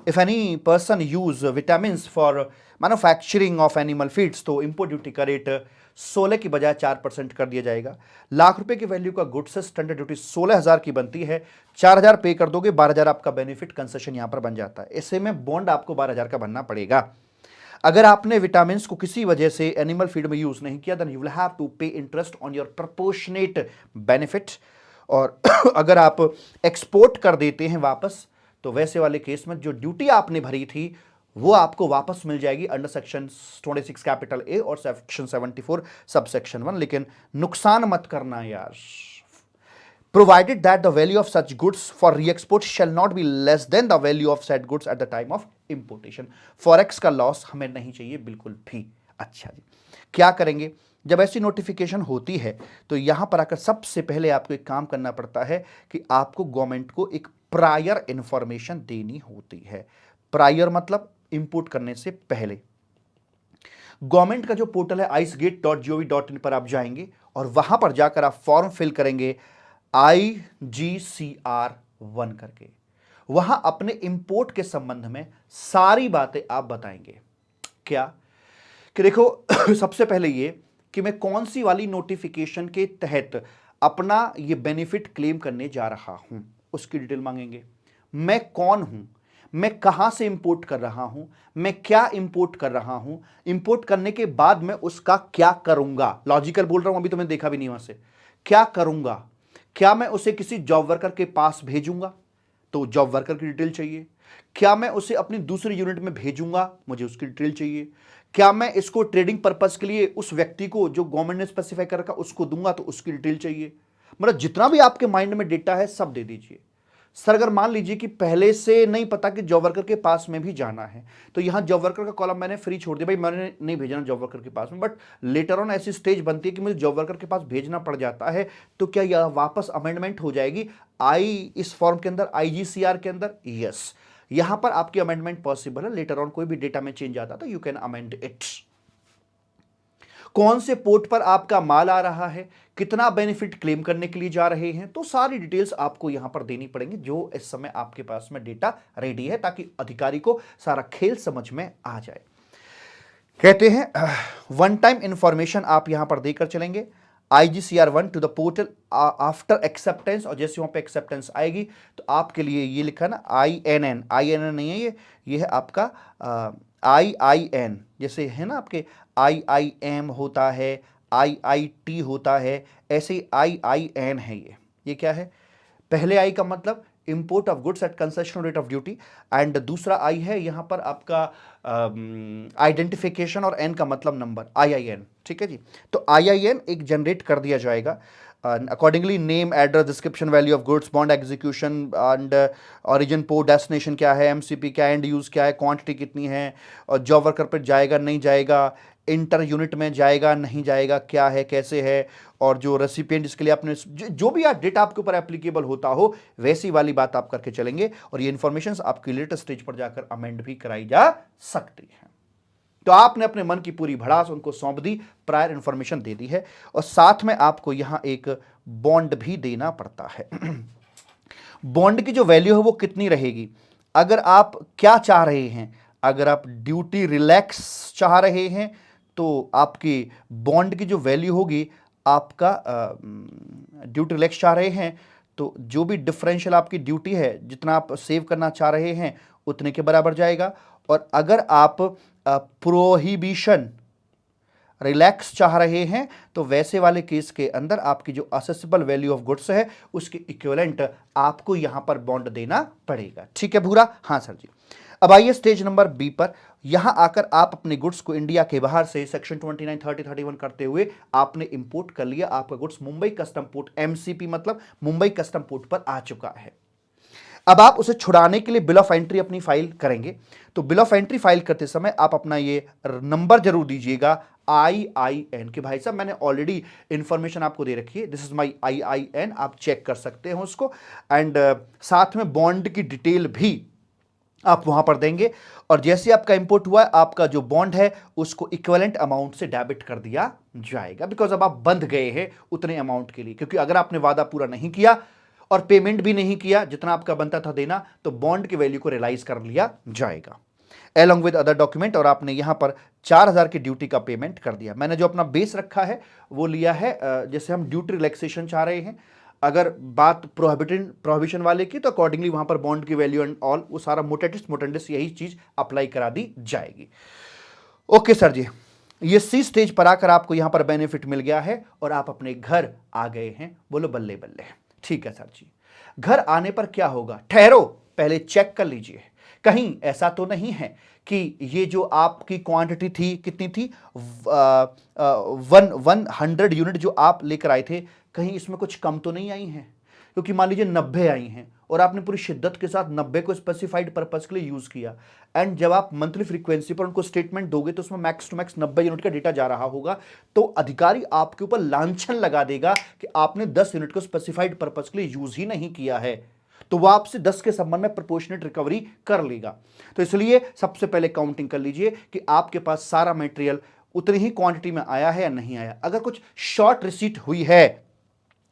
if any person use vitamins for manufacturing of animal feeds, तो इंपोर्ट ड्यूटी का रेट 16 की बजाय 4% कर दिया जाएगा। लाख रुपए की वैल्यू का गुड्स से स्टैंडर्ड ड्यूटी 16,000 की बनती है, 4,000 पे कर दोगे, 12,000 आपका बेनिफिट कंसेशन यहां पर बन जाता है। ऐसे में बॉन्ड आपको 12,000 का बनना पड़ेगा। अगर आपने विटामिन को किसी वजह से एनिमल फीड में यूज नहीं किया, then you will have to pay interest on your proportionate benefit. और अगर आप एक्सपोर्ट कर देते हैं वापस, तो वैसे वाले केस में जो ड्यूटी आपने भरी थी वो आपको वापस मिल जाएगी अंडर सेक्शन 26 कैपिटल ए और सेक्शन 74 सब सेक्शन 1। लेकिन नुकसान मत करना यार। Provided that the value of such goods for re-export shall not be less than the value of said goods at the time of importation। Forex का loss हमें नहीं चाहिए बिल्कुल भी। अच्छा जी, क्या करेंगे जब ऐसी नोटिफिकेशन होती है? तो यहां पर आकर सबसे पहले आपको एक काम करना पड़ता है कि आपको गवर्नमेंट को एक प्रायर इंफॉर्मेशन देनी होती है। प्रायर मतलब इंपोर्ट करने से पहले। गवर्नमेंट का जो पोर्टल है icegate.gov.in पर आप जाएंगे और वहां पर जाकर आप फॉर्म फिल करेंगे IGCR1 करके। वहां अपने इंपोर्ट के संबंध में सारी बातें आप बताएंगे। क्या कि देखो सबसे पहले ये कि मैं कौन सी वाली नोटिफिकेशन के तहत अपना ये बेनिफिट क्लेम करने जा रहा हूं, उसकी डिटेल मांगेंगे। मैं कौन हूं, मैं कहां से इंपोर्ट कर रहा हूं, मैं क्या इंपोर्ट कर रहा हूं, इंपोर्ट करने के बाद मैं उसका क्या करूंगा। लॉजिकल बोल रहा हूं, अभी तो मैंने देखा भी नहीं वहां से। क्या करूंगा? क्या मैं उसे किसी जॉब वर्कर के पास भेजूंगा, तो जॉब वर्कर की डिटेल चाहिए। क्या मैं उसे अपनी दूसरी यूनिट में भेजूंगा, मुझे उसकी डिटेल चाहिए। क्या मैं इसको ट्रेडिंग पर्पस के लिए उस व्यक्ति को जो गवर्नमेंट ने स्पेसिफाई कर रखा उसको दूंगा, तो उसकी डिटेल चाहिए। मतलब जितना भी आपके माइंड में डेटा है सब दे दीजिए। सर अगर मान लीजिए कि पहले से नहीं पता कि जॉब वर्कर के पास में भी जाना है, तो यहां जॉब वर्कर का कॉलम मैंने फ्री छोड़ दिया, भाई मैंने नहीं भेजना जॉब वर्कर के पास में, बट लेटर ऑन ऐसी स्टेज बनती है कि मुझे जॉब वर्कर के पास भेजना पड़ जाता है, तो क्या यह वापस अमेंडमेंट हो जाएगी इस फॉर्म के अंदर, IGCR के अंदर? यस, यहां पर आपकी अमेंडमेंट पॉसिबल है। लेटर ऑन कोई भी डेटा में चेंज आता तो यू कैन अमेंड इट। कौन से पोर्ट पर आपका माल आ रहा है, कितना बेनिफिट क्लेम करने के लिए जा रहे हैं, तो सारी डिटेल्स आपको यहां पर देनी पड़ेंगी, जो इस समय आपके पास में डेटा रेडी है, ताकि अधिकारी को सारा खेल समझ में आ जाए। कहते हैं वन टाइम इंफॉर्मेशन आप यहां पर देकर चलेंगे, IGCR1 to the portal after acceptance. और जैसे वहां पे एक्सेप्टेंस आएगी तो आपके लिए ये लिखा ना INN नहीं है, ये है आपका IIN, जैसे है ना आपके IIM होता है, IIT होता है, ऐसे IIN है। ये क्या है? पहले आई का मतलब import of goods at concessional rate of duty, and दूसरा आई है यहां पर आपका आइडेंटिफिकेशन, और एन का मतलब नंबर, IIN। ठीक है जी, तो IIN एक जनरेट कर दिया जाएगा। Accordingly name, address, description, value of goods, bond execution and origin, port, destination क्या है, MCP क्या है, एंड यूज क्या है, क्वांटिटी कितनी है, और जॉब वर्कर पर जाएगा नहीं जाएगा, इंटर यूनिट में जाएगा नहीं जाएगा, क्या है कैसे है, और जो रेसिपिएंट जिसके लिए आपने जो भी डेटा आपके ऊपर एप्लीकेबल होता हो वैसी वाली बात आप करके चलेंगे। और ये इंफॉर्मेशन आपकी लेटेस्ट स्टेज पर जाकर अमेंड भी कराई जा सकती है। तो आपने अपने मन की पूरी भड़ास उनको सौंप दी, प्रायर इंफॉर्मेशन दे दी है, और साथ में आपको यहां एक बॉन्ड भी देना पड़ता है। बॉन्ड की जो वैल्यू है वो कितनी रहेगी? अगर आप क्या चाह रहे हैं, अगर आप ड्यूटी रिलैक्स चाह रहे हैं तो आपकी बॉन्ड की जो वैल्यू होगी, आपका ड्यूटी रिलैक्स चाह रहे हैं तो जो भी डिफरेंशियल आपकी ड्यूटी है, जितना आप सेव करना चाह रहे हैं उतने के बराबर जाएगा। और अगर आप प्रोहिबिशन रिलैक्स चाह रहे हैं तो वैसे वाले केस के अंदर आपकी जो असेसिबल वैल्यू ऑफ गुड्स है उसके इक्विवेलेंट आपको यहां पर बॉन्ड देना पड़ेगा। ठीक है भूरा? हाँ सर जी। अब आइए स्टेज नंबर बी पर। यहां आकर आप अपने गुड्स को इंडिया के बाहर से सेक्शन 29, 30, 31 करते हुए आपने इंपोर्ट कर लिया। आपका goods Mumbai custom port, MCP मतलब मुंबई कस्टम पोर्ट पर आ चुका है। अब आप उसे छुड़ाने के लिए बिल ऑफ एंट्री अपनी फाइल करेंगे। तो बिल ऑफ एंट्री फाइल करते समय आप अपना ये नंबर जरूर दीजिएगा, IIN, कि भाई साहब मैंने ऑलरेडी इंफॉर्मेशन आपको दे रखी है, दिस इज माई IIN, आप चेक कर सकते हैं उसको। एंड साथ में बॉन्ड की डिटेल भी आप वहां पर देंगे, और जैसे आपका इंपोर्ट हुआ आपका जो बॉन्ड है उसको इक्विवेलेंट अमाउंट से डेबिट कर दिया जाएगा, बिकॉज अब आप बंध गए हैं उतने अमाउंट के लिए, क्योंकि अगर आपने वादा पूरा नहीं किया और पेमेंट भी नहीं किया जितना आपका बनता था देना, तो बॉन्ड की वैल्यू को रियलाइज कर लिया जाएगा along with अदर डॉक्यूमेंट। और आपने यहां पर 4,000 की ड्यूटी का पेमेंट कर दिया। मैंने जो अपना बेस रखा है वो लिया है, जैसे हम ड्यूटी रिलैक्सेशन चाह रहे हैं, अगर बात प्रोहिबिशन वाले की, तो अकॉर्डिंगली वहां पर बॉन्ड की वैल्यू एंड ऑल वो सारा मोटेटिस मोटेंडिस यही चीज अप्लाई करा दी जाएगी। ओके सर जी, ये सी स्टेज पर आकर आपको यहां पर बेनिफिट मिल गया है और आप अपने घर आ गए हैं। बोलो बल्ले बल्ले। ठीक है सर जी, घर आने पर क्या होगा? ठहरो, पहले चेक कर लीजिए कहीं ऐसा तो नहीं है कि ये जो आपकी क्वांटिटी थी, कितनी थी, 100 यूनिट जो आप लेकर आए थे, कहीं इसमें कुछ कम तो नहीं आई हैं? क्योंकि मान लीजिए 90 आई हैं और आपने पूरी शिद्दत के साथ 90 को स्पेसिफाइड पर्पस के लिए यूज किया, एंड जब आप मंथली फ्रीक्वेंसी पर उनको स्टेटमेंट दोगे तो उसमें मैक्स टू मैक्स 90 यूनिट का डेटा जा रहा होगा, तो अधिकारी आपके ऊपर लांछन लगा देगा कि आपने 10 यूनिट को स्पेसिफाइड पर्पस के लिए यूज ही नहीं किया है, तो वह आपसे 10 के संबंध में प्रोपोर्शनेट रिकवरी कर लेगा। तो इसलिए सबसे पहले काउंटिंग कर लीजिए कि आपके पास सारा मटेरियल उतनी ही क्वांटिटी में आया है या नहीं आया। अगर कुछ शॉर्ट रिसीट हुई है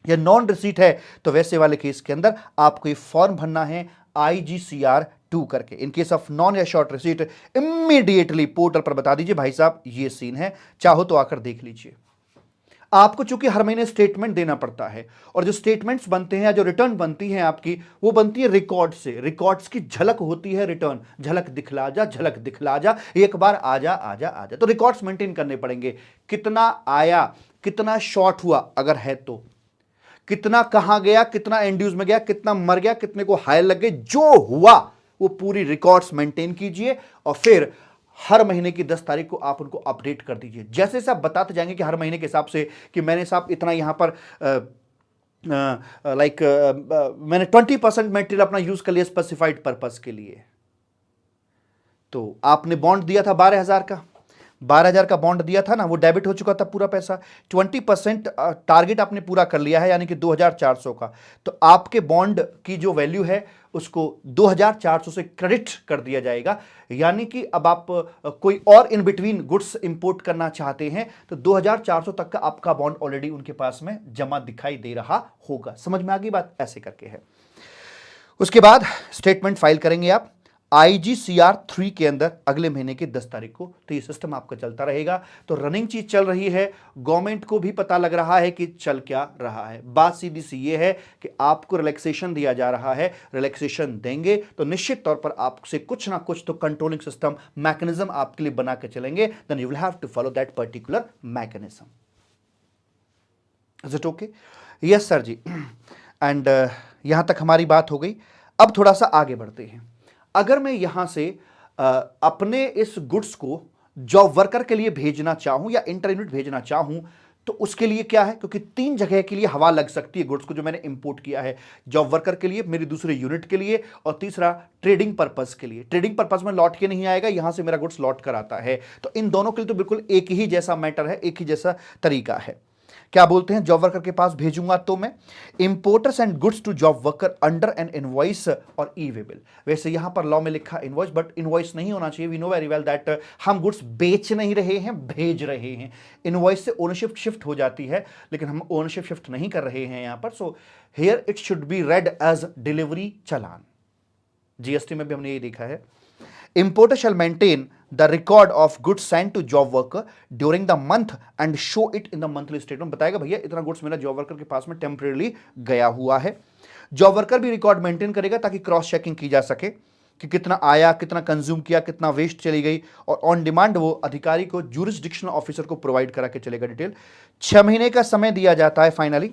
या नॉन रिसीट है, तो वैसे वाले केस के अंदर आपको ये फॉर्म भरना है IGCR2 करके। इन केस ऑफ नॉन या शॉर्ट रिसीट, इमीडिएटली पोर्टल पर बता दीजिए भाई साहब ये सीन है, चाहो तो आकर देख लीजिए। आपको चूंकि हर महीने स्टेटमेंट देना पड़ता है, और जो स्टेटमेंट्स बनते हैं या जो रिटर्न बनती है आपकी, वो बनती है रिकॉर्ड से। रिकॉर्ड्स की झलक होती है रिटर्न, झलक दिखला जा, झलक दिखला जा, एक बार आजा आजा आजा। तो रिकॉर्ड्स मेंटेन करने पड़ेंगे, कितना आया, कितना शॉर्ट हुआ अगर है तो, कितना कहां गया, कितना एंड्यूज में गया, कितना मर गया, कितने को हायर लग गए, जो हुआ वो पूरी रिकॉर्ड्स मेंटेन कीजिए, और फिर हर महीने की 10 तारीख को आप उनको अपडेट कर दीजिए। जैसे से आप बताते जाएंगे कि हर महीने के हिसाब से कि मैंने साहब इतना यहां पर मैंने 20% मटेरियल अपना यूज कर लिया स्पेसिफाइड पर्पस के लिए, तो आपने बॉन्ड दिया था 12,000 का, 12,000 का बॉन्ड दिया था ना, वो डेबिट हो चुका था पूरा पैसा। 20% टारगेट आपने पूरा कर लिया है, यानी कि 2,400 का, तो आपके बॉन्ड की जो वैल्यू है उसको 2,400 से क्रेडिट कर दिया जाएगा। यानी कि अब आप कोई और इन बिटवीन गुड्स इंपोर्ट करना चाहते हैं तो 2,400 तक का आपका बॉन्ड ऑलरेडी उनके पास में जमा दिखाई दे रहा होगा। समझ में आ गई बात? ऐसे करके है। उसके बाद स्टेटमेंट फाइल करेंगे आप IGCR3 के अंदर अगले महीने की 10 तारीख को। तो ये सिस्टम आपका चलता रहेगा। तो रनिंग चीज चल रही है, गवर्नमेंट को भी पता लग रहा है कि चल क्या रहा है। बात सीधी सी ये है कि आपको रिलैक्सेशन दिया जा रहा है, रिलैक्सेशन देंगे तो निश्चित तौर पर आपसे कुछ ना कुछ तो कंट्रोलिंग सिस्टम मैकेनिज्म आपके लिए बना के चलेंगे, then you will have to follow that particular mechanism. Is it okay? Yes sir ji. And यहां तक हमारी बात हो गई। अब थोड़ा सा आगे बढ़ते हैं। अगर मैं यहां से अपने इस गुड्स को जॉब वर्कर के लिए भेजना चाहूं या इंटर यूनिट भेजना चाहूं, तो उसके लिए क्या है, क्योंकि 3 जगह के लिए हवा लग सकती है गुड्स को जो मैंने इंपोर्ट किया है, जॉब वर्कर के लिए, मेरी दूसरे यूनिट के लिए, और तीसरा ट्रेडिंग पर्पस के लिए। ट्रेडिंग पर्पस में लौट के नहीं आएगा, यहां से मेरा गुड्स लौट कर आता है। तो इन दोनों के लिए तो बिल्कुल एक ही जैसा मैटर है, एक ही जैसा तरीका है। क्या बोलते हैं, जॉब वर्कर के पास भेजूंगा तो मैं importers and goods to job worker under an invoice or e way bill. वैसे यहां पर लॉ में लिखा इनवॉइस, बट इनवॉइस नहीं होना चाहिए। We know very well that हम गुड्स बेच नहीं रहे हैं, भेज रहे हैं। इनवॉइस से ओनरशिप शिफ्ट हो जाती है, लेकिन हम ओनरशिप शिफ्ट नहीं कर रहे हैं यहां पर। So here it should be read as delivery challan. GST में भी हमने ये देखा है। Importer shall maintain the record of goods sent to job worker during the month and show it in the monthly statement। बताएगा भैया इतना गुड्स मेरा जॉब वर्कर के पास में टेम्परेली गया हुआ है। जॉब वर्कर भी रिकॉर्ड मेंटेन करेगा ताकि क्रॉस चेकिंग की जा सके कि कितना आया, कितना कंज्यूम किया, कितना वेस्ट चली गई, और ऑन डिमांड वो अधिकारी को, जुरिस्डिक्शनल ऑफिसर को प्रोवाइड करा के चलेगा डिटेल। 6 महीने का समय दिया जाता है फाइनली।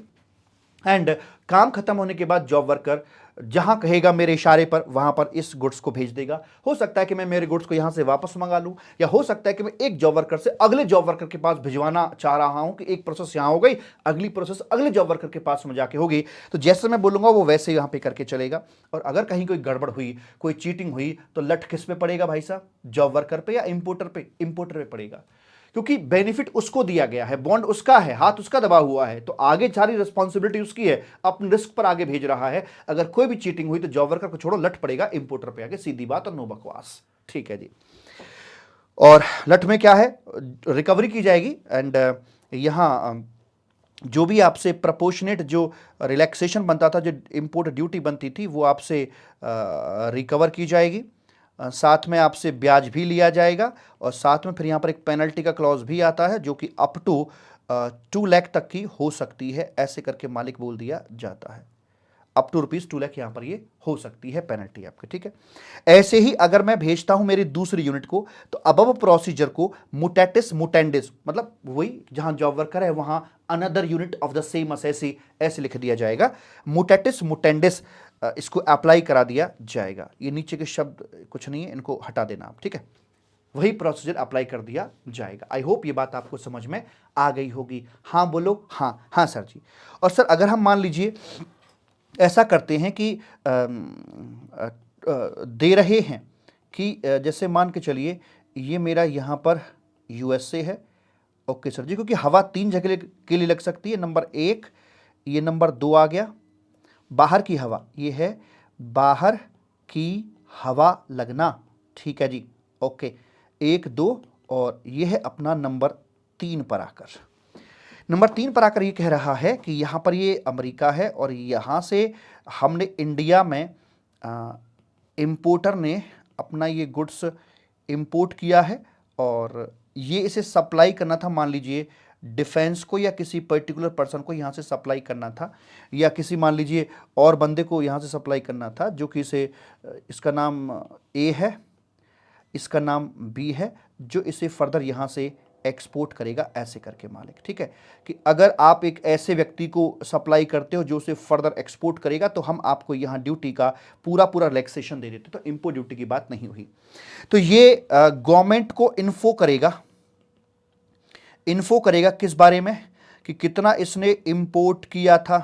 एंड काम खत्म होने के बाद जॉब वर्कर जहां कहेगा मेरे इशारे पर वहां पर इस गुड्स को भेज देगा। हो सकता है कि मैं मेरे गुड्स को यहां से वापस मंगा लूं, या हो सकता है कि मैं एक जॉब वर्कर से अगले जॉब वर्कर के पास भिजवाना चाह रहा हूं कि एक प्रोसेस यहां हो गई, अगली प्रोसेस अगले जॉब वर्कर के पास में जाके होगी। तो जैसे मैं बोलूंगा वो वैसे यहां पे करके चलेगा। और अगर कहीं कोई गड़बड़ हुई, कोई चीटिंग हुई, तो लट किस पे पड़ेगा भाई साहब? जॉब वर्कर पे या इंपोर्टर पे? इंपोर्टर पे पड़ेगा, क्योंकि बेनिफिट उसको दिया गया है, बॉन्ड उसका है, हाथ उसका दबा हुआ है, तो आगे सारी रिस्पॉन्सिबिलिटी उसकी है, अपने रिस्क पर आगे भेज रहा है। अगर कोई भी चीटिंग हुई तो जॉब वर्कर को छोड़ो, लट पड़ेगा इंपोर्टर पे आगे, सीधी बात और नो बकवास। ठीक है जी। और लट में क्या है, रिकवरी की जाएगी। एंड यहां जो भी आपसे प्रपोर्शनेट जो रिलैक्सेशन बनता था, जो इंपोर्ट ड्यूटी बनती थी, वो आपसे रिकवर की जाएगी। साथ में आपसे ब्याज भी लिया जाएगा, और साथ में फिर यहाँ पर एक पेनल्टी का क्लॉज भी आता है जो कि अप टू 2 लाख तक की हो सकती है, ऐसे करके मालिक बोल दिया जाता है। अप टू ₹2 लाख यहाँ पर ये हो सकती है पेनल्टी आपकी। ठीक है, ऐसे ही अगर मैं भेजता हूं मेरी दूसरी यूनिट को, तो अबव प्रोसीजर को मुटेटिस मुटेंडिस, मतलब वही जहां जॉब वर्कर है वहां another unit of the same assessee, ऐसे लिख दिया जाएगा। मुटेटिस मुटेंडिस इसको अप्लाई करा दिया जाएगा। ये नीचे के शब्द कुछ नहीं है, इनको हटा देना आप। ठीक है, वही प्रोसीजर अप्लाई कर दिया जाएगा। आई होप ये बात आपको समझ में आ गई होगी। हाँ बोलो, हाँ हाँ सर जी। और सर अगर हम मान लीजिए ऐसा करते हैं कि दे रहे हैं कि जैसे मान के चलिए ये मेरा यहाँ पर यूएसए है। ओके सर जी, क्योंकि हवा 3 जगह के लिए लग सकती है। नंबर 1, ये नंबर 2 आ गया बाहर की हवा, ये है बाहर की हवा लगना। ठीक है जी, ओके 1 2, और ये है अपना नंबर 3 पर आकर। नंबर 3 पर आकर ये कह रहा है कि यहाँ पर ये अमेरिका है, और यहाँ से हमने इंडिया में इंपोर्टर ने अपना ये गुड्स इंपोर्ट किया है, और ये इसे सप्लाई करना था, मान लीजिए डिफेंस को या किसी पर्टिकुलर पर्सन को यहाँ से सप्लाई करना था, या किसी मान लीजिए और बंदे को यहाँ से सप्लाई करना था, जो कि इसे इसका नाम ए है, इसका नाम बी है, जो इसे फर्दर यहाँ से एक्सपोर्ट करेगा, ऐसे करके मालिक। ठीक है, कि अगर आप एक ऐसे व्यक्ति को सप्लाई करते हो जो उसे फर्दर एक्सपोर्ट करेगा, तो हम आपको यहाँ ड्यूटी का पूरा पूरा रिलैक्सेशन दे देते। तो इंपोर्ट ड्यूटी की बात नहीं हुई। तो ये गवर्नमेंट को इन्फो करेगा किस बारे में, कि कितना इसने इंपोर्ट किया था,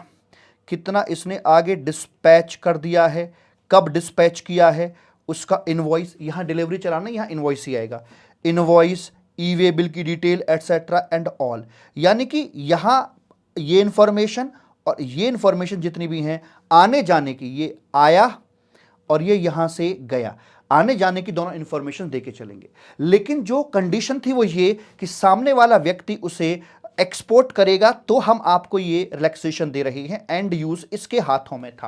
कितना इसने आगे डिस्पैच कर दिया है, कब डिस्पैच किया है, उसका इनवॉइस, यहाँ डिलीवरी चलाना, यहाँ इनवॉइस ही आएगा, इनवॉइस, ई वे बिल की डिटेल एटसेट्रा एंड ऑल। यानी कि यहाँ ये इंफॉर्मेशन और ये इंफॉर्मेशन जितनी भी हैं आने जाने की, ये आया और ये यहां से गया, आने जाने की दोनों इंफॉर्मेशन देके चलेंगे। लेकिन जो कंडीशन थी वो ये कि सामने वाला व्यक्ति उसे एक्सपोर्ट करेगा, तो हम आपको ये रिलैक्सेशन दे रहे हैं। एंड यूज इसके हाथों में था,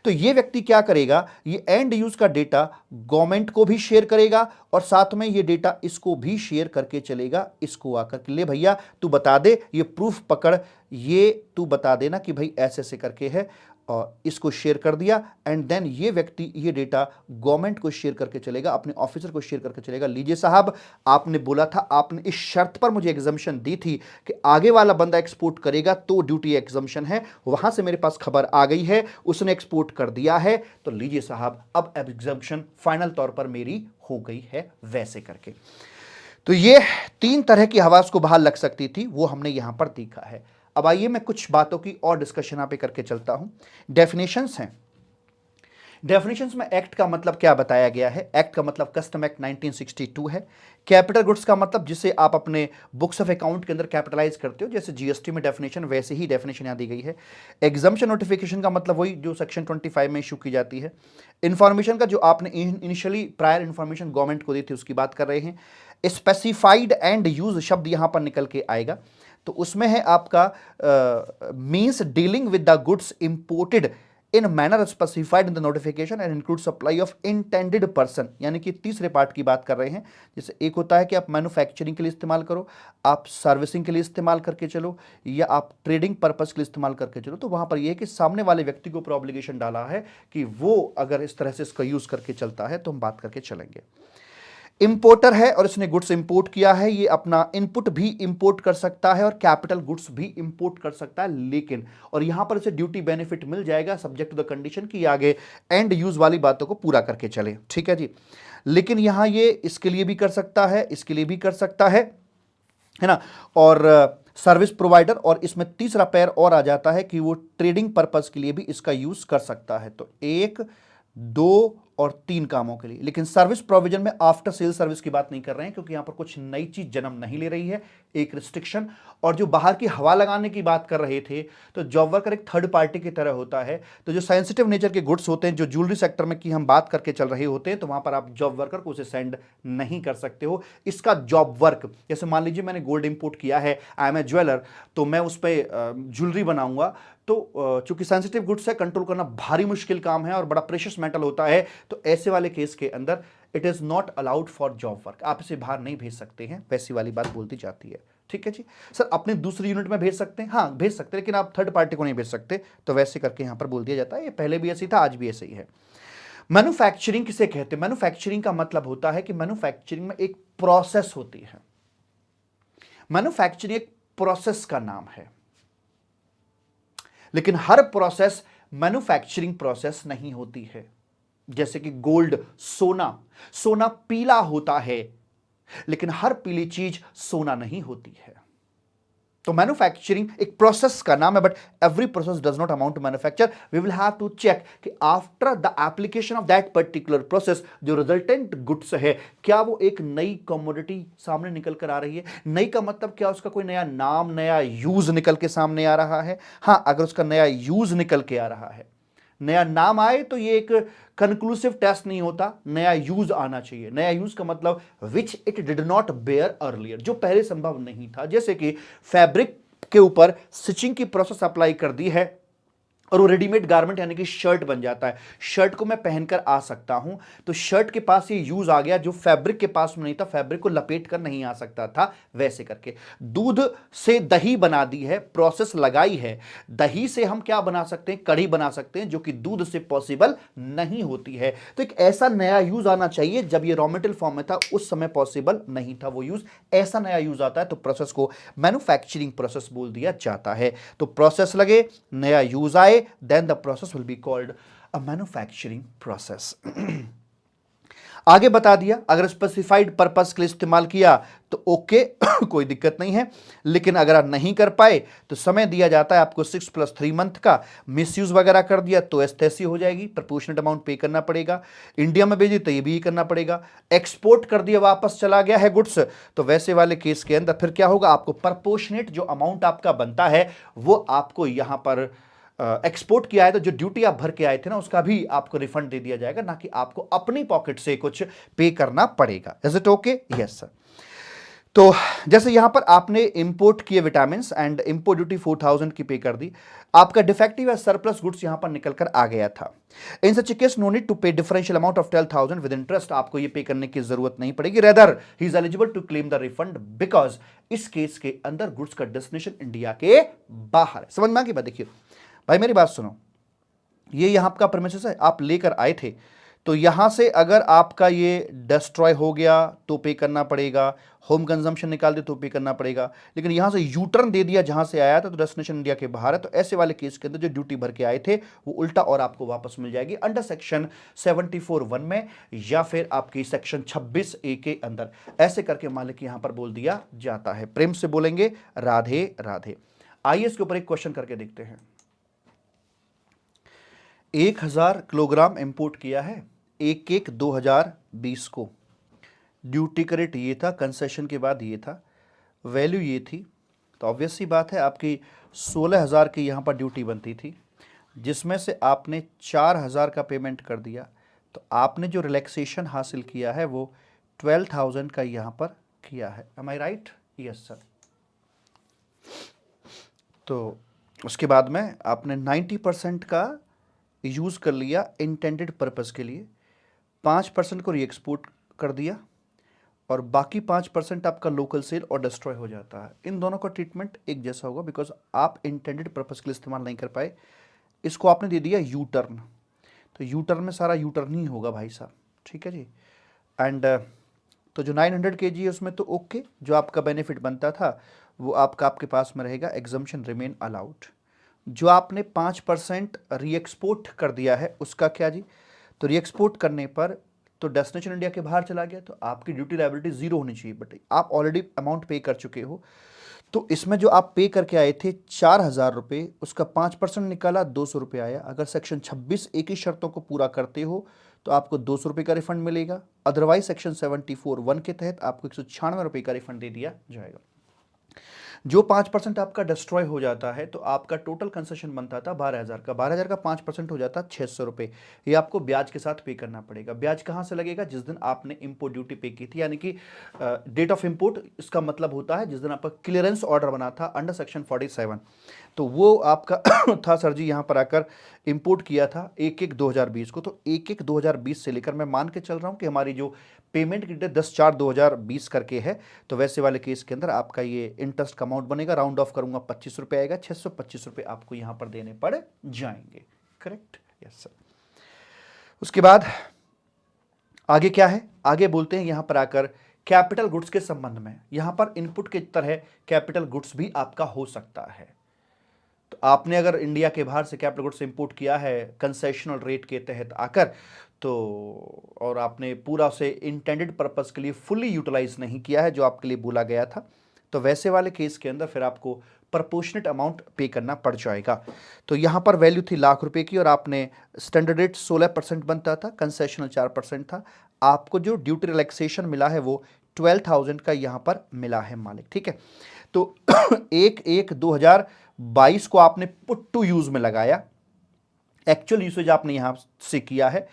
तो ये व्यक्ति क्या करेगा, ये एंड यूज का डेटा गवर्नमेंट को भी शेयर करेगा, और साथ में ये डेटा इसको भी शेयर करके चलेगा, इसको आकर के ले भैया तू बता दे, ये प्रूफ पकड़, ये तू बता देना कि भाई ऐसे ऐसे करके है, और इसको शेयर कर दिया। एंड देन ये व्यक्ति ये डेटा गवर्नमेंट को शेयर करके चलेगा, अपने ऑफिसर को शेयर करके चलेगा, लीजिए साहब आपने बोला था, आपने इस शर्त पर मुझे एग्जम्पशन दी थी कि आगे वाला बंदा एक्सपोर्ट करेगा तो ड्यूटी एग्जम्पशन है, वहां से मेरे पास खबर आ गई है, उसने एक्सपोर्ट कर दिया है, तो लीजिए साहब अब एग्जम्पशन फाइनल तौर पर मेरी हो गई है, वैसे करके। तो ये 3 तरह की हवा उसको बाहर लग सकती थी, वो हमने यहां पर देखा है। अब आइए मैं कुछ बातों की और डिस्कशन यहाँ पे करके चलता हूं। डेफिनेशंस हैं। डेफिनेशंस में एक्ट का मतलब क्या बताया गया है। एक्ट का मतलब कस्टम एक्ट 1962 है। कैपिटल गुड्स का मतलब जिसे आप अपने बुक्स ऑफ अकाउंट के अंदर कैपिटलाइज करते हो, जैसे जीएसटी में डेफिनेशन, वैसे ही डेफिनेशन यहाँ दी गई है। एग्जम्पशन नोटिफिकेशन का मतलब वही जो सेक्शन 25 में इशू की जाती है। इन्फॉर्मेशन का जो आपने इनिशियली प्रायर इन्फॉर्मेशन गवर्नमेंट को दी थी उसकी बात कर रहे हैं। स्पेसिफाइड एंड यूज शब्द यहाँ पर निकल के आएगा, तो उसमें है आपका means dealing with the goods imported in manner specified in the notification and include supply of intended person. यानी कि तीसरे पार्ट की बात कर रहे हैं। जैसे एक होता है कि आप मैन्युफैक्चरिंग के लिए इस्तेमाल करो, आप सर्विसिंग के लिए इस्तेमाल करके चलो, या आप ट्रेडिंग पर्पस के लिए इस्तेमाल करके चलो, तो वहां पर यह है कि सामने वाले व्यक्ति के ऊपर ऑब्लिगेशन डाला है कि वो अगर इस तरह से इसका यूज करके चलता है तो हम बात करके चलेंगे। इंपोर्टर है और इसने गुड्स इंपोर्ट किया है, ये अपना इनपुट भी इंपोर्ट कर सकता है और कैपिटल गुड्स भी इंपोर्ट कर सकता है, लेकिन और यहां पर इसे ड्यूटी बेनिफिट मिल जाएगा सब्जेक्ट टू द कंडीशन कि आगे एंड यूज वाली बातों को पूरा करके चले, ठीक है जी। लेकिन यहां ये इसके लिए भी कर सकता है, इसके लिए भी कर सकता है ना, और सर्विस प्रोवाइडर, और इसमें तीसरा पैर और आ जाता है कि वो ट्रेडिंग पर्पस के लिए भी इसका यूज कर सकता है। तो 1, 2 और 3 कामों के लिए। लेकिन सर्विस प्रोविजन में आफ्टर सेल सर्विस की बात नहीं कर रहे हैं, क्योंकि यहां पर कुछ नई चीज जन्म नहीं ले रही है, एक रिस्ट्रिक्शन। और जो बाहर की हवा लगाने की बात कर रहे थे, तो जॉब वर्कर एक थर्ड पार्टी की तरह होता है। तो जो सेंसिटिव नेचर के गुड्स होते हैं, जो ज्वेलरी सेक्टर में की हम बात करके चल रहे होते हैं, तो वहां पर आप जॉब वर्कर को उसे सेंड नहीं कर सकते हो। इसका जॉब वर्क, जैसे मान लीजिए मैंने गोल्ड इंपोर्ट किया है, आई एम ए ज्वेलर, तो मैं उस पर ज्वेलरी बनाऊंगा, तो चूंकि सेंसिटिव गुड्स है, कंट्रोल करना भारी मुश्किल काम है और बड़ा प्रेशियस मेटल होता है, तो ऐसे वाले केस के अंदर it is not allowed for job work, आप इसे बाहर नहीं भेज सकते हैं, वैसी वाली बात बोलती जाती है, ठीक है जी। सर अपने दूसरी यूनिट में भेज सकते हैं, हाँ भेज सकते हैं, लेकिन आप थर्ड पार्टी को नहीं भेज सकते, तो वैसे करके यहां पर बोल दिया जाता है। ये पहले भी ऐसी था, आज भी ऐसे ही है। मैन्युफैक्चरिंग किसे कहते हैं? मैन्युफैक्चरिंग का मतलब होता है कि मैन्युफैक्चरिंग में एक प्रोसेस होती है। मैन्युफैक्चरिंग एक प्रोसेस का नाम है, लेकिन हर प्रोसेस मैन्युफैक्चरिंग प्रोसेस नहीं होती है। जैसे कि गोल्ड, सोना, सोना पीला होता है, लेकिन हर पीली चीज सोना नहीं होती है। तो मैन्युफैक्चरिंग एक प्रोसेस का नाम है, but every process does not amount to manufacture. We will have to check कि after the application of that particular process जो रिजल्टेंट गुड्स है, क्या वो एक नई कमोडिटी सामने निकल कर आ रही है। नई का मतलब क्या, उसका कोई नया नाम, नया यूज निकल के सामने आ रहा है। हाँ, अगर उसका नया यूज निकल के आ रहा है, नया नाम आए तो ये एक कंक्लूसिव टेस्ट नहीं होता, नया यूज आना चाहिए। नया यूज का मतलब which it did not bear earlier, जो पहले संभव नहीं था। जैसे कि फैब्रिक के ऊपर स्टिचिंग की प्रोसेस अप्लाई कर दी है और वो रेडीमेड गारमेंट यानी कि शर्ट बन जाता है। शर्ट को मैं पहनकर आ सकता हूं, तो शर्ट के पास ये यूज आ गया जो फैब्रिक के पास में नहीं था, फैब्रिक को लपेट कर नहीं आ सकता था, वैसे करके। दूध से दही बना दी है, प्रोसेस लगाई है, दही से हम क्या बना सकते हैं, कढ़ी बना सकते हैं, जो कि दूध से पॉसिबल नहीं होती है। तो एक ऐसा नया यूज आना चाहिए, जब ये रॉ मटेरियल फॉर्म में था उस समय पॉसिबल नहीं था वो यूज, ऐसा नया यूज आता है, तो प्रोसेस को मैन्युफैक्चरिंग प्रोसेस बोल दिया जाता है। तो प्रोसेस लगे, नया यूज आए, then the process will be called a manufacturing process। आगे बता दिया, अगर स्पेसिफाइड पर्पस के लिए इस्तेमाल किया तो ओके कोई दिक्कत नहीं है, लेकिन अगर आप नहीं कर पाए तो समय दिया जाता है आपको 6 + 3 मंथ का। मिसयूज वगैरह कर दिया तो एस्थेसी हो जाएगी, प्रपोर्शनेट अमाउंट पे करना पड़ेगा। इंडिया में भेजी तो ये भी करना पड़ेगा। एक्सपोर्ट कर दिया, वापस चला गया है गुड्स, तो वैसे वाले केस के अंदर फिर क्या होगा, आपको प्रपोर्शनेट जो अमाउंट आपका बनता है वो आपको यहां पर एक्सपोर्ट किया है तो जो ड्यूटी आप भर के आए थे ना, उसका भी आपको रिफंड दे दिया जाएगा, ना कि आपको अपनी पॉकेट से कुछ पे करना पड़ेगा। Is it okay? Yes sir. तो जैसे यहां पर आपने इंपोर्ट किए विटामिन एंड इंपोर्ट ड्यूटी 4000 की पे कर दी, आपका डिफेक्टिव या सरप्लस गुड्स यहां पर निकल कर आ गया था। In such case no need to pay differential amount of 12000 with interest, आपको ये पे करने की जरूरत नहीं पड़ेगी। Rather he is eligible to claim the refund because इस केस के अंदर गुड्स का डेस्टिनेशन इंडिया के बाहर। समझ में आ गई बात? देखिए भाई मेरी बात सुनो, ये यहां आपका प्रेमिसेस है, आप लेकर आए थे, तो यहां से अगर आपका ये डिस्ट्रॉय हो गया तो पे करना पड़ेगा, होम कंजम्पशन निकाल दे तो पे करना पड़ेगा, लेकिन यहां से यू टर्न दे दिया जहां से आया था तो डेस्टिनेशन इंडिया के बाहर है, तो ऐसे वाले केस के अंदर जो ड्यूटी भर के आए थे वो उल्टा और आपको वापस मिल जाएगी अंडर सेक्शन 74(1) में, या फिर आपकी सेक्शन 26(a) के अंदर। ऐसे करके मालिक यहां पर बोल दिया जाता है। प्रेम से बोलेंगे राधे राधे। आइए इसके ऊपर एक क्वेश्चन करके देखते हैं। 1000 किलोग्राम इंपोर्ट किया है 1/1/2020 को, ड्यूटी का रेट ये था, कंसेशन के बाद ये था, वैल्यू ये थी, तो ऑब्वियस सी बात है आपकी 16000 की यहाँ पर ड्यूटी बनती थी, जिसमें से आपने 4000 का पेमेंट कर दिया, तो आपने जो रिलैक्सेशन हासिल किया है वो 12000 का यहाँ पर किया है। एम आई राइट? Yes sir. तो उसके बाद में आपने 90% का यूज़ कर लिया इंटेंडेड पर्पस के लिए, 5% को रीएक्सपोर्ट कर दिया और बाकी 5% आपका लोकल सेल और डिस्ट्रॉय हो जाता है। इन दोनों का ट्रीटमेंट एक जैसा होगा बिकॉज आप इंटेंडेड पर्पस के लिए इस्तेमाल नहीं कर पाए। इसको आपने दे दिया यू टर्न, तो यू टर्न में सारा यू टर्न ही होगा भाई साहब, ठीक है जी। एंड तो जो 900 kg है उसमें तो ओके, जो आपका बेनिफिट बनता था वो आपका आपके पास में रहेगा, एग्जम्पशन रिमेन अलाउड। जो आपने 5% रीएक्सपोर्ट कर दिया है उसका क्या जी? तो रीएक्सपोर्ट करने पर तो डेस्टिनेशन इंडिया के बाहर चला गया, तो आपकी ड्यूटी लायबिलिटी जीरो होनी चाहिए, बट आप ऑलरेडी अमाउंट पे कर चुके हो। तो इसमें जो आप पे करके आए थे 4,000 रुपये, उसका 5% निकाला, 200 रुपये आया। अगर सेक्शन 26 एक ही शर्तों को पूरा करते हो तो आपको 200 रुपये का रिफंड मिलेगा, अदरवाइज सेक्शन 74(1) के तहत आपको 196 रुपये का रिफंड दे दिया जाएगा। जो 5% आपका डिस्ट्रॉय हो जाता है तो आपका टोटल कंसेशन बनता था 12,000 का, 12,000 का 5% हो जाता 600 रुपये। ये आपको ब्याज के साथ पे करना पड़ेगा। ब्याज कहाँ से लगेगा? जिस दिन आपने इंपोर्ट ड्यूटी पे की थी, यानी कि डेट ऑफ इंपोर्ट, इसका मतलब होता है जिस दिन आपका क्लियरेंस ऑर्डर बना था अंडर सेक्शन 47, तो वो आपका था सर जी यहाँ पर आकर इंपोर्ट किया था 1/1/2020 को। तो 1/1/2020 से लेकर मैं मान के चल रहा हूँ कि हमारी जो पेमेंट की डेट 10/4/2020 करके है, तो वैसे वाले केस के अंदर आपका ये इंटरेस्ट का अमाउंट बनेगा, राउंड ऑफ करूंगा 25 रुपये आएगा, 625 रुपये आपको यहां पर देने पड़ जाएंगे। करेक्ट? Yes sir. उसके बाद आगे क्या है? आगे बोलते हैं यहां पर आकर कैपिटल गुड्स के संबंध में। यहां पर इनपुट की तरह कैपिटल गुड्स भी आपका हो सकता है। तो आपने अगर इंडिया के बाहर से कैपिटल गुड्स इंपोर्ट किया है कंसेशनल रेट के तहत आकर, तो और आपने पूरा उसे इंटेंडेड पर्पस के लिए फुल्ली यूटिलाइज नहीं किया है जो आपके लिए बोला गया था, तो वैसे वाले केस के अंदर फिर आपको प्रपोर्शनेट अमाउंट पे करना पड़ जाएगा। तो यहाँ पर वैल्यू थी ₹1,00,000 की और आपने स्टैंडर्ड रेट 16% बनता था, कंसेशनल 4% था। आपको जो ड्यूटी रिलैक्सेशन मिला है वो 12,000 का यहाँ पर मिला है मालिक। ठीक है, तो 1/1/2022 को आपने पुट टू यूज में लगाया, एक्चुअल यूसेज आपने यहां से किया है,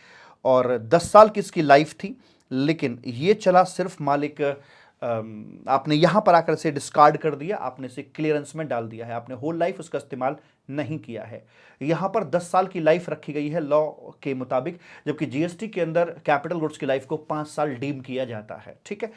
और 10 साल की इसकी लाइफ थी, लेकिन ये चला सिर्फ मालिक आपने यहां पर आकर से डिस्कार्ड कर दिया, आपने इसे क्लियरेंस में डाल दिया है, आपने होल लाइफ उसका इस्तेमाल नहीं किया है। यहां पर 10 साल की लाइफ रखी गई है लॉ के मुताबिक, जबकि जीएसटी के अंदर कैपिटल गुड्स की लाइफ को 5 साल डीम किया जाता है। ठीक है,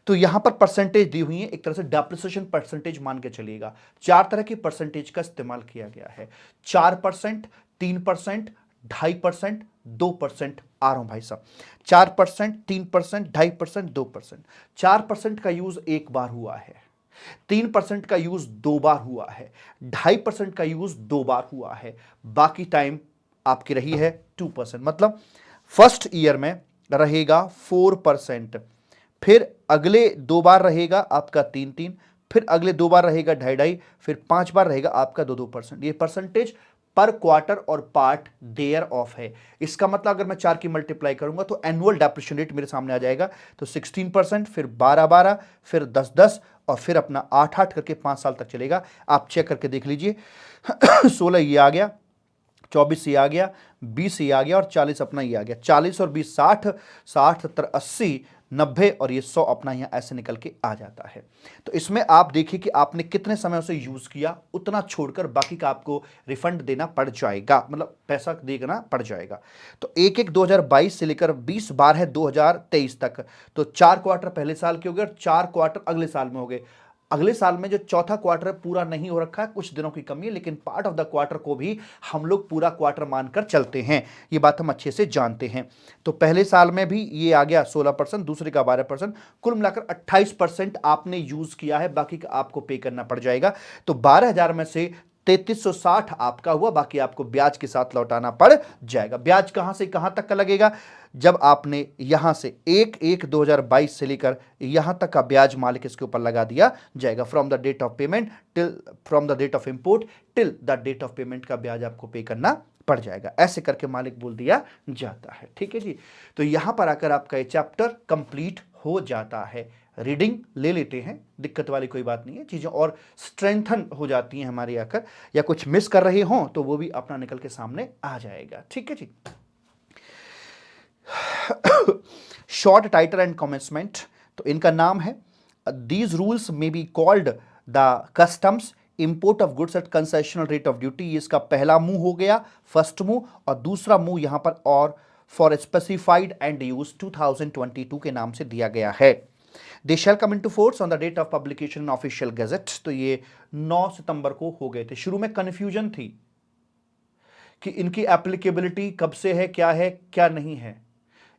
तो यहां पर परसेंटेज दी हुई है, एक तरह से डेप्रिसिएशन परसेंटेज मान के चलिएगा। 4 तरह की परसेंटेज का इस्तेमाल किया गया है, 4%, 3%, 2.5%, 2%। आ रहा हूं भाई साहब, 4%, 3%, 2.5%, 2%। 4% का यूज एक बार हुआ है, 3% का यूज 2 बार हुआ है, 2.5% का यूज 2 बार हुआ है, बाकी टाइम आपकी रही है 2%। मतलब फर्स्ट ईयर में रहेगा 4%, फिर अगले 2 बार रहेगा आपका 3-3, फिर अगले 2 बार रहेगा 2.5-2.5, फिर 5 बार रहेगा आपका 2-2%। ये परसेंटेज पर क्वार्टर और पार्ट देयर ऑफ है। इसका मतलब अगर मैं 4 की मल्टीप्लाई करूंगा तो एनुअल डेप्रिसिएशन रेट मेरे सामने आ जाएगा, तो 16%, फिर 12-12, फिर 10-10, और फिर अपना 8-8 करके 5 साल तक चलेगा। आप चेक करके देख लीजिए 16 ये आ गया, 24 ये आ गया, 20 ये आ गया, और 40 अपना ये आ गया। 40 और 20 60, 60 70 80 90, और ये 100 अपना यहाँ ऐसे निकल के आ जाता है। तो इसमें आप देखिए कि आपने कितने समय उसे यूज किया, उतना छोड़कर बाकी का आपको रिफंड देना पड़ जाएगा, मतलब पैसा देना पड़ जाएगा। तो 1/1/2022 से लेकर 20 बार है 2023 तक, तो 4 क्वार्टर पहले साल के हो गए और 4 क्वार्टर अगले साल में हो गए। अगले साल में जो चौथा क्वार्टर पूरा नहीं हो रखा है, कुछ दिनों की कमी है, लेकिन पार्ट ऑफ द क्वार्टर को भी हम लोग पूरा क्वार्टर मानकर चलते हैं, ये बात हम अच्छे से जानते हैं। तो पहले साल में भी ये आ गया 16%, दूसरे का 12%, कुल मिलाकर 28% आपने यूज किया है, बाकी का आपको पे करना पड़ जाएगा। तो 12,000 में से 3360 आपका हुआ, बाकी आपको ब्याज के साथ लौटाना पड़ जाएगा। ब्याज कहां से कहां तक का लगेगा? जब आपने यहां से 1/1/2022 से लेकर यहां तक का ब्याज मालिक इसके ऊपर लगा दिया जाएगा, from the date of payment till, from the date of import till the date of payment का ब्याज आपको पे करना पड़ जाएगा। ऐसे करके मालिक बोल दिया जाता है। ठीक है जी, तो यहां पर आकर आपका ये चैप्टर कंप्लीट हो जाता है। रीडिंग ले लेते हैं, दिक्कत वाली कोई बात नहीं है, चीजें और स्ट्रेंथन हो जाती हैं हमारी आकर, या कुछ मिस कर रहे हों तो वो भी अपना निकल के सामने आ जाएगा। ठीक है जी। शॉर्ट टाइटल एंड कमेंसमेंट, तो इनका नाम है these rules may be called the customs import of goods at concessional rate of duty. ये इसका पहला मुंह हो गया, फर्स्ट मुंह, और दूसरा मुंह यहां पर और फॉर स्पेसिफाइड एंड यूज 2022 के नाम से दिया गया है। They shall come into force on the date of publication in official gazette. तो ये 9 सितंबर को हो गए थे। शुरू में कंफ्यूजन थी कि इनकी एप्लीकेबिलिटी कब से है, क्या नहीं है।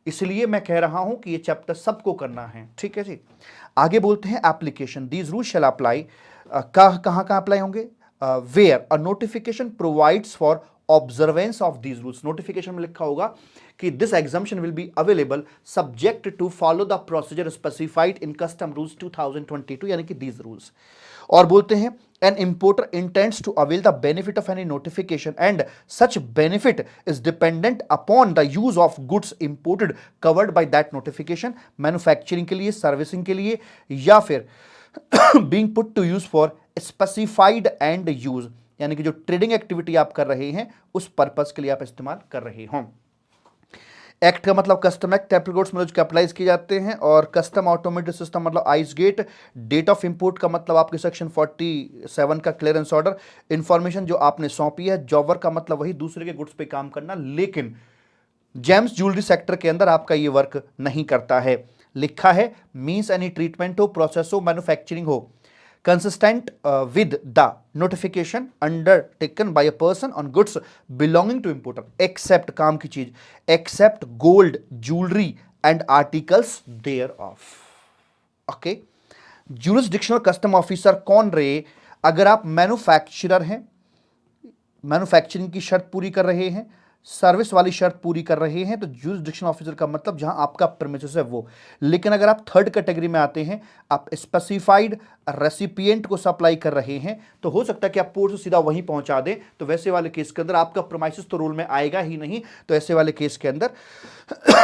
इसलिए मैं कह रहा हूं कि ये चैप्टर सबको करना है, ठीक है जी। आगे बोलते हैं application, these rules shall apply, कहां अप्लाई होंगे, where a notification provides for observance of these rules. Notification में लिखा होगा कि this exemption will be available subject to follow the procedure specified in custom rules 2022, यानी कि दीज रूल्स। और बोलते हैं an importer intends to avail the benefit of any notification and such benefit is dependent upon the use of goods imported covered by that notification, manufacturing के लिए, servicing के लिए, या फिर being put to use for specified end use, यानी कि जो trading activity आप कर रहे हैं उस पर्पस के लिए आप इस्तेमाल कर रहे हो। एक्ट का मतलब कस्टम एक्ट, टेम्पररी गुड्स मतलब जो अप्लाइज किए जाते हैं, और कस्टम ऑटोमेटेड सिस्टम मतलब ice gate. Date of import का मतलब आपके सेक्शन 47 का क्लियरेंस ऑर्डर। इंफॉर्मेशन जो आपने सौंपी है, जॉबर का मतलब वही दूसरे के गुड्स पे काम करना, लेकिन जेम्स ज्वेलरी सेक्टर के अंदर आपका ये वर्क नहीं करता है। लिखा है मीन्स एनी ट्रीटमेंट हो, प्रोसेस हो, मैन्युफैक्चरिंग हो consistent with the notification undertaken by a person on goods belonging to importer except, काम की चीज, except gold jewelry and articles thereof। Okay, jurisdictional custom officer कौन रहे? अगर आप मैन्युफैक्चरर हैं, मैन्युफैक्चरिंग की शर्त पूरी कर रहे हैं, सर्विस वाली शर्त पूरी कर रहे हैं, तो जुरिसडिक्शन ऑफिसर का मतलब जहां आपका प्रीमिसेस है वो। लेकिन अगर आप थर्ड कैटेगरी में आते हैं, आप स्पेसिफाइड रेसिपिएंट को सप्लाई कर रहे हैं, तो हो सकता है कि आप पोर्ट से सीधा वहीं पहुंचा दें, तो वैसे वाले केस के अंदर आपका प्रीमाइसेस तो रोल में आएगा ही नहीं। तो ऐसे वाले केस के अंदर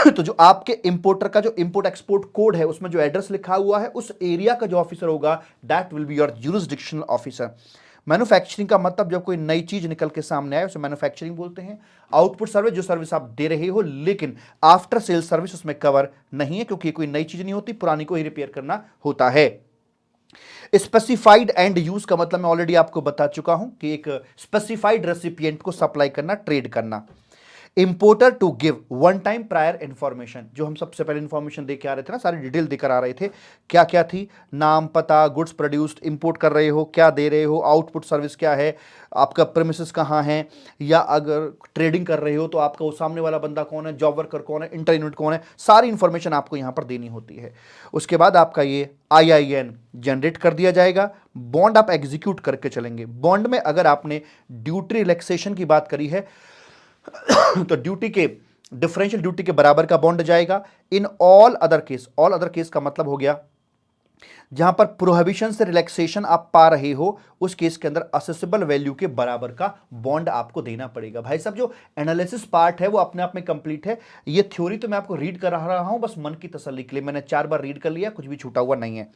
तो जो आपके इंपोर्टर का जो इंपोर्ट एक्सपोर्ट कोड है उसमें जो एड्रेस लिखा हुआ है, उस एरिया का जो ऑफिसर होगा, that will be your jurisdictional officer. Manufacturing का मतलब जब कोई नई चीज निकल के सामने आए उसे मैन्युफैक्चरिंग बोलते हैं। आउटपुट सर्विस, जो सर्विस आप दे रहे हो लेकिन आफ्टर सेल सर्विस उसमें कवर नहीं है, क्योंकि कोई नई चीज नहीं होती, पुरानी को ही रिपेयर करना होता है। स्पेसिफाइड एंड यूज का मतलब मैं ऑलरेडी आपको बता चुका हूं कि एक स्पेसिफाइड रेसिपिएंट को सप्लाई करना, ट्रेड करना। Importer to give one time prior information, जो हम सबसे पहले इंफॉर्मेशन दे के आ रहे थे ना, सारी डिटेल देकर आ रहे थे, क्या क्या थी, नाम, पता, गुड्स प्रोड्यूस्ड, इंपोर्ट कर रहे हो, क्या दे रहे हो, आउटपुट सर्विस क्या है, आपका प्रीमिसेस कहाँ है, या अगर ट्रेडिंग कर रहे हो तो आपका वो सामने वाला बंदा कौन है, जॉब वर्कर कौन है, इंटर यूनिट कौन है, सारी इंफॉर्मेशन आपको यहां पर देनी होती है। उसके बाद आपका ये IIN जनरेट कर दिया जाएगा। बॉन्ड आप एग्जीक्यूट करके चलेंगे। बॉन्ड में अगर आपने ड्यूटी रिलैक्सेशन की बात करी है तो ड्यूटी के, डिफरेंशियल ड्यूटी के बराबर का बॉन्ड जाएगा। In all other case, all other case का मतलब हो गया जहां पर प्रोहिबिशन से रिलैक्सेशन आप पा रहे हो, उस केस के अंदर असेसेबल वैल्यू के बराबर का बॉन्ड आपको देना पड़ेगा। भाई साहब, जो एनालिसिस पार्ट है वो अपने आप में कंप्लीट है। ये थ्योरी तो मैं आपको रीड कर रहा हूं बस मन की तसल्ली के लिए, मैंने 4 बार रीड कर लिया, कुछ भी छूटा हुआ नहीं है।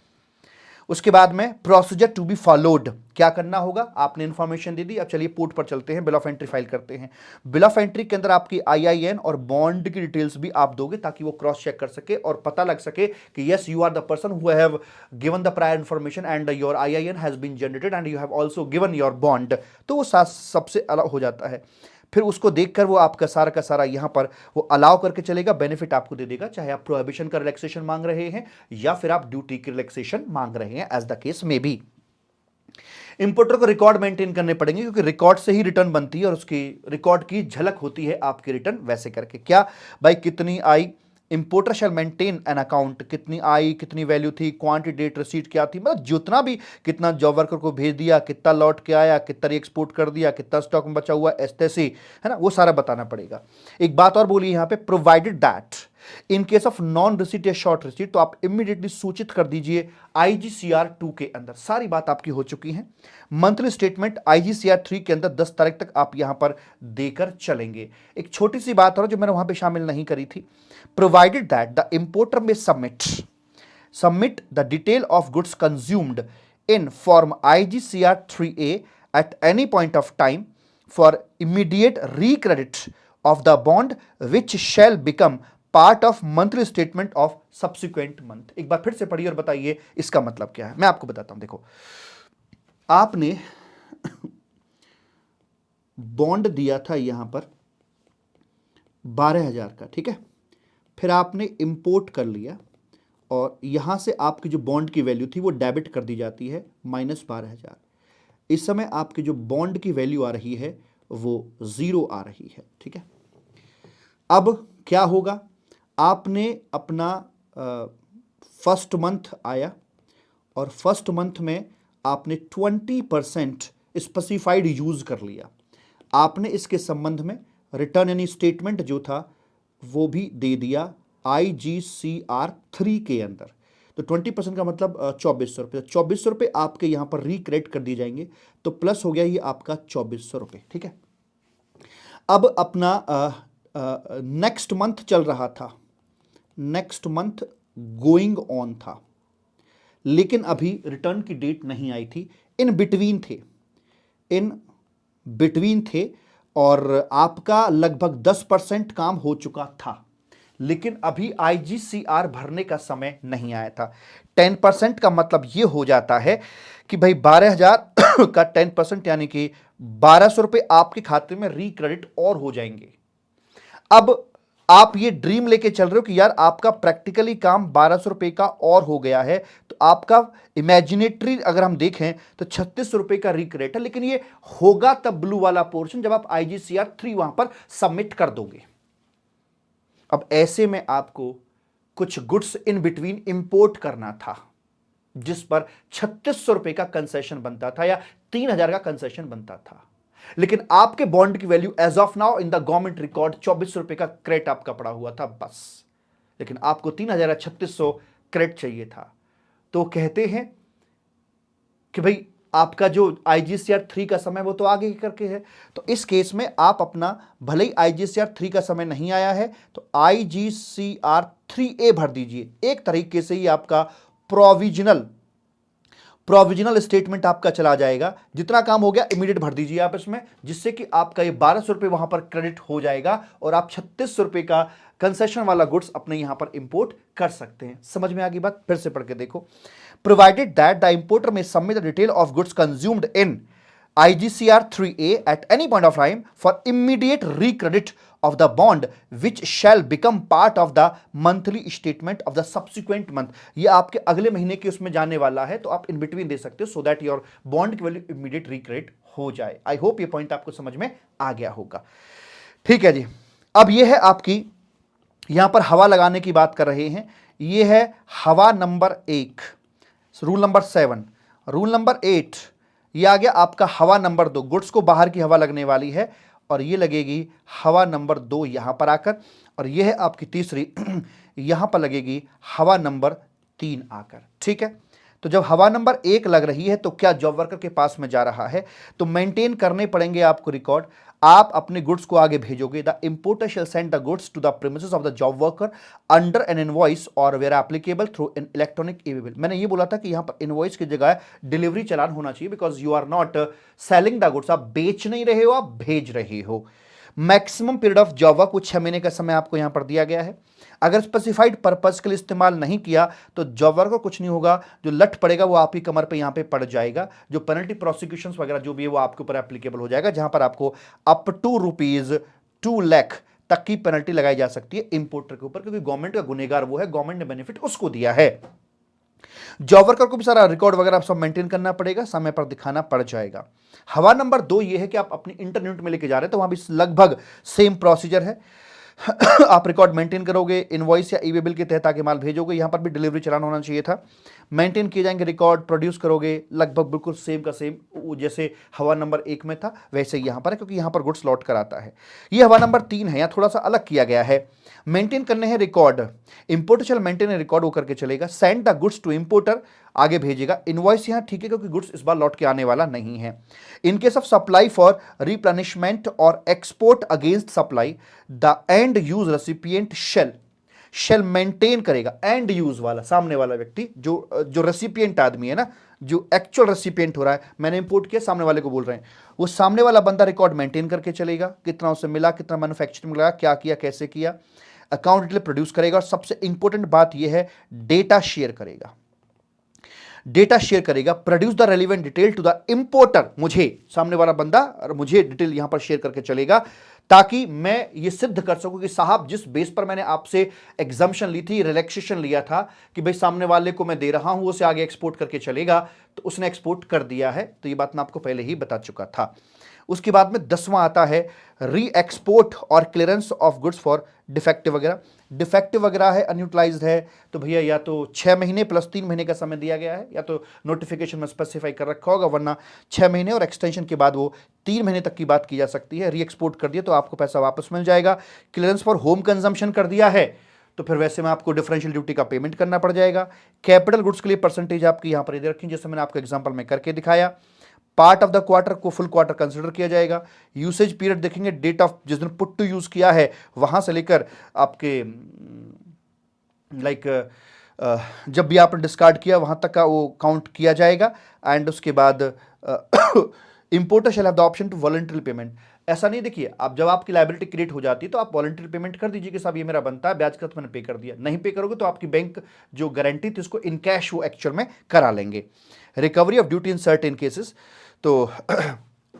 उसके बाद में प्रोसीजर टू बी फॉलोड, क्या करना होगा, आपने इंफॉर्मेशन दे दी। अब चलिए पोर्ट पर चलते हैं, बिल ऑफ एंट्री फाइल करते हैं। बिल ऑफ एंट्री के अंदर आपकी IIN और बॉन्ड की डिटेल्स भी आप दोगे, ताकि वो क्रॉस चेक कर सके और पता लग सके कि yes you are the person who have given the prior information and your IIN has been generated and you have also given your bond. तो वो सबसे अलग हो जाता है। फिर उसको देखकर वो आपका सारा का सारा यहां पर वो अलाउ करके चलेगा, बेनिफिट आपको दे देगा, चाहे आप प्रोहिबिशन का रिलैक्सेशन मांग रहे हैं या फिर आप ड्यूटी की रिलैक्सेशन मांग रहे हैं, एज द केस में भी। इंपोर्टर को रिकॉर्ड मेंटेन करने पड़ेंगे, क्योंकि रिकॉर्ड से ही रिटर्न बनती है और उसकी रिकॉर्ड की झलक होती है आपकी रिटर्न वैसे करके। क्या भाई, कितनी आई, importer shall maintain an account, कितनी आई, कितनी वैल्यू थी, क्वांटिटी, डेट, रिसीट क्या थी, मतलब जितना भी, कितना जॉब वर्कर को भेज दिया, कितना लौट के आया, कितना एक्सपोर्ट कर दिया, कितना स्टॉक में बचा हुआ, एसटेसी है ना, वो सारा बताना पड़ेगा। एक बात और बोली यहां पे, provided that in case of non receipt या शॉर्ट रिसीट, तो आप इमीडिएटली सूचित कर दीजिए IGCR 2 के अंदर। सारी बात आपकी हो चुकी है। मंथली स्टेटमेंट IGCR 3 के अंदर 10 तारीख तक आप यहां पर देकर चलेंगे। एक छोटी सी बात और जो मैंने वहां पे शामिल नहीं करी थी, provided that the importer may submit the detail of goods consumed in form IGCR 3A at any point of time for immediate recredit of the bond which shall become part of monthly statement of subsequent month. एक बार फिर से पढ़िए और बताइए इसका मतलब क्या है। मैं आपको बताता हूं, देखो आपने बॉन्ड दिया था यहां पर 12,000 का, ठीक है, फिर आपने इंपोर्ट कर लिया और यहां से आपकी जो बॉन्ड की वैल्यू थी वो डेबिट कर दी जाती है -12,000। इस समय आपकी जो बॉन्ड की वैल्यू आ रही है वो 0 आ रही है, ठीक है। अब क्या होगा, आपने अपना फर्स्ट मंथ आया और फर्स्ट मंथ में आपने 20% स्पेसिफाइड यूज कर लिया, आपने इसके संबंध में रिटर्न यानी स्टेटमेंट जो था वो भी दे दिया IGCR 3 के अंदर। तो 20% का मतलब 2400 रुपये, 2400 रुपये आपके यहाँ पर रिक्रेडिट कर दिए जाएंगे, तो प्लस हो गया ये आपका 2400 रुपये। ठीक है, अब अपना नेक्स्ट मंथ चल रहा था, नेक्स्ट मंथ गोइंग ऑन था, लेकिन अभी रिटर्न की डेट नहीं आई थी, इन बिटवीन थे और आपका लगभग 10% काम हो चुका था, लेकिन अभी IGCR भरने का समय नहीं आया था। 10% का मतलब यह हो जाता है कि भाई 12,000 का 10% यानी कि 1200 रुपये आपके खाते में रिक्रेडिट और हो जाएंगे। अब आप ये ड्रीम लेके चल रहे हो कि यार आपका प्रैक्टिकली काम 1200 रुपये का और हो गया है, तो आपका इमेजिनेटरी अगर हम देखें तो 3600 रुपये का रिक्रेडिट है, लेकिन ये होगा तब ब्लू वाला पोर्शन जब आप IGCR 3 वहां पर सबमिट कर दोगे। अब ऐसे में आपको कुछ गुड्स इन बिटवीन इंपोर्ट करना था, जिस पर 3600 रुपये का कंसेशन बनता था या 3000 का कंसेशन बनता था, लेकिन आपके बॉन्ड की value as of now in the government record 2400 रुपये का क्रेडिट आपका पड़ा हुआ था बस, लेकिन आपको 3000 या 3600 क्रेडिट चाहिए था। तो कहते हैं कि भाई आपका जो IGCR 3 का समय वो तो आगे करके है, तो इस केस में आप अपना भले ही IGCR 3 का समय नहीं आया है तो IGCR 3A भर दीजिए। एक तरीके से ही आपका प्रोविजनल स्टेटमेंट आपका चला जाएगा, जितना काम हो गया इमीडिएट भर दीजिए आप इसमें, जिससे कि आपका ये 1200 रुपये वहां पर क्रेडिट हो जाएगा और आप 3600 रुपये का कंसेशन वाला गुड्स अपने यहां पर इंपोर्ट कर सकते हैं। समझ में आ गई बात? फिर से पढ़ के देखो। Provided that the importer may submit the detail of goods consumed in IGCR 3A at any point of time for immediate recredit of the bond which shall become part of the monthly statement of the subsequent month। ये आपके अगले महीने के उसमें जाने वाला है, तो आप इन बिटवीन दे सकते हो सो दैट योर बॉन्ड की वैल्यू इमीडिएट रिक्रेडिट हो जाए। आई होप ये पॉइंट आपको समझ में आ गया होगा। ठीक है जी, अब ये है आपकी यहां पर हवा लगाने की बात कर रहे हैं, ये है हवा number 1, rule number 7। Rule number 8 ये आ गया आपका हवा नंबर 2, गुड्स को बाहर की हवा लगने वाली है और ये लगेगी हवा नंबर 2 यहां पर आकर, और ये है आपकी तीसरी यहां पर लगेगी हवा नंबर 3 आकर। ठीक है, तो जब हवा नंबर 1 लग रही है तो क्या जॉब वर्कर के पास में जा रहा है, तो मेंटेन करने पड़ेंगे आपको रिकॉर्ड। आप अपने गुड्स को आगे भेजोगे, the importer shall send the goods to the premises of the job worker under an invoice और where applicable through an electronic e bill. मैंने ये बोला था कि यहां पर इनवॉइस की जगह डिलीवरी चालान होना चाहिए, because you are not selling the goods, आप बेच नहीं रहे हो, आप भेज रहे हो। Maximum period of job work, कुछ 6 महीने का समय आपको यहां पर दिया गया है। अगर स्पेसिफाइड पर्पस के लिए इस्तेमाल नहीं किया तो जॉब वर्क को कुछ नहीं होगा, जो लट पड़ेगा वो आपकी कमर पे यहां पे पड़ जाएगा, जो पेनल्टी प्रोसिक्यूशंस वगैरह जो भी है वो आपके ऊपर एप्लीकेबल हो जाएगा, जहां पर आपको अप टू ₹2 लाख तक की पेनल्टी लगाई जा सकती है इंपोर्टर के ऊपर, क्योंकि गवर्नमेंट का गुनेगार वो है, गवर्नमेंट ने बेनिफिट उसको दिया है। जॉब वर्कर को भी सारा रिकॉर्ड वगैरह सब मेंटेन करना पड़ेगा, समय पर दिखाना पड़ जाएगा। हवा नंबर 2 ये है कि आप अपनी इंटरनेट में लेके जा रहे हैं, तो वहां भी लगभग सेम प्रोसीजर है। आप रिकॉर्ड मेंटेन करोगे, इनवॉइस या ई बिल के तहत आगे माल भेजोगे, यहां पर भी डिलीवरी चालान होना चाहिए था, मेंटेन किए जाएंगे रिकॉर्ड, प्रोड्यूस करोगे, लगभग बिल्कुल सेम का सेम जैसे हवा नंबर 1 में था वैसे ही यहां पर है, क्योंकि यहां पर गुड्स लौट कर आता है। ये हवा नंबर 3 है, यहां थोड़ा सा अलग किया गया है, मेंटेन करने हैं record, importer shall maintain record वो करके चलेगा, send the goods to importer आगे भेजेगा, इनवॉइस यहां ठीक है क्योंकि गुड्स इस बार लौट के आने वाला नहीं है। In case of supply for replenishment और export against supply, the end use recipient shall maintain करेगा, एंड यूज वाला सामने वाला व्यक्ति जो रेसिपिएंट आदमी है ना, जो एक्चुअल रेसिपिएंट हो रहा है, मैंने इंपोर्ट किया सामने वाले को बोल रहे हैं, वो सामने वाला बंदा रिकॉर्ड मेंटेन करके चलेगा, कितना उसे मिला, कितना मैन्युफैक्चरिंग लगा, क्या किया, कैसे किया, अकाउंट डिटेल प्रोड्यूस करेगा, और सबसे इंपॉर्टेंट बात यह है डेटा शेयर करेगा, produce the relevant detail to the importer, मुझे सामने वाला बंदा और मुझे डिटेल यहां पर शेयर करके चलेगा, ताकि मैं ये सिद्ध कर सकूं कि साहब जिस बेस पर मैंने आपसे एग्जम्पशन ली थी, रिलैक्सेशन लिया था कि भाई सामने वाले को मैं दे रहा हूं, उसे आगे एक्सपोर्ट करके चलेगा, तो उसने एक्सपोर्ट कर दिया है। तो ये बात मैं आपको पहले ही बता चुका था। उसके बाद में 10वां आता है री एक्सपोर्ट और clearance of goods for defective वगैरह। डिफेक्टिव वगैरह है, अनयूटिलाइज्ड है, तो भैया या तो 6 महीने प्लस 3 महीने का समय दिया गया है, या तो नोटिफिकेशन में स्पेसिफाई कर रखा होगा, वरना 6 महीने और एक्सटेंशन के बाद वो 3 महीने तक की बात की जा सकती है। री एक्सपोर्ट कर दिया तो आपको पैसा वापस मिल जाएगा। क्लियरेंस फॉर होम कंजम्पशन कर दिया है तो फिर वैसे में आपको डिफरेंशियल ड्यूटी का पेमेंट करना पड़ जाएगा। कैपिटल गुड्स के लिए परसेंटेज आपकी यहां पर दे रखी, जैसे मैंने आपको एग्जांपल में करके दिखाया। पार्ट ऑफ द क्वार्टर को फुल क्वार्टर कंसिडर किया जाएगा। यूसेज पीरियड देखेंगे, डेट ऑफ जिस दिन पुट टू यूज किया है वहां से लेकर आपके लाइक जब भी आपने डिस्कार्ड किया वहां तक का वो काउंट किया जाएगा। एंड उसके बाद importer shall have the option to voluntary payment. ऐसा नहीं, देखिए आप जब आपकी लायबिलिटी क्रिएट हो जाती है तो आप वॉलंटरी पेमेंट कर दीजिए कि साहब ये मेरा बनता है, ब्याज का तो मैंने पे कर दिया। नहीं पे करोगे तो आपकी बैंक जो गारंटी थी उसको इन कैश वो एक्चुअल में करा लेंगे। Recovery of duty in certain cases, तो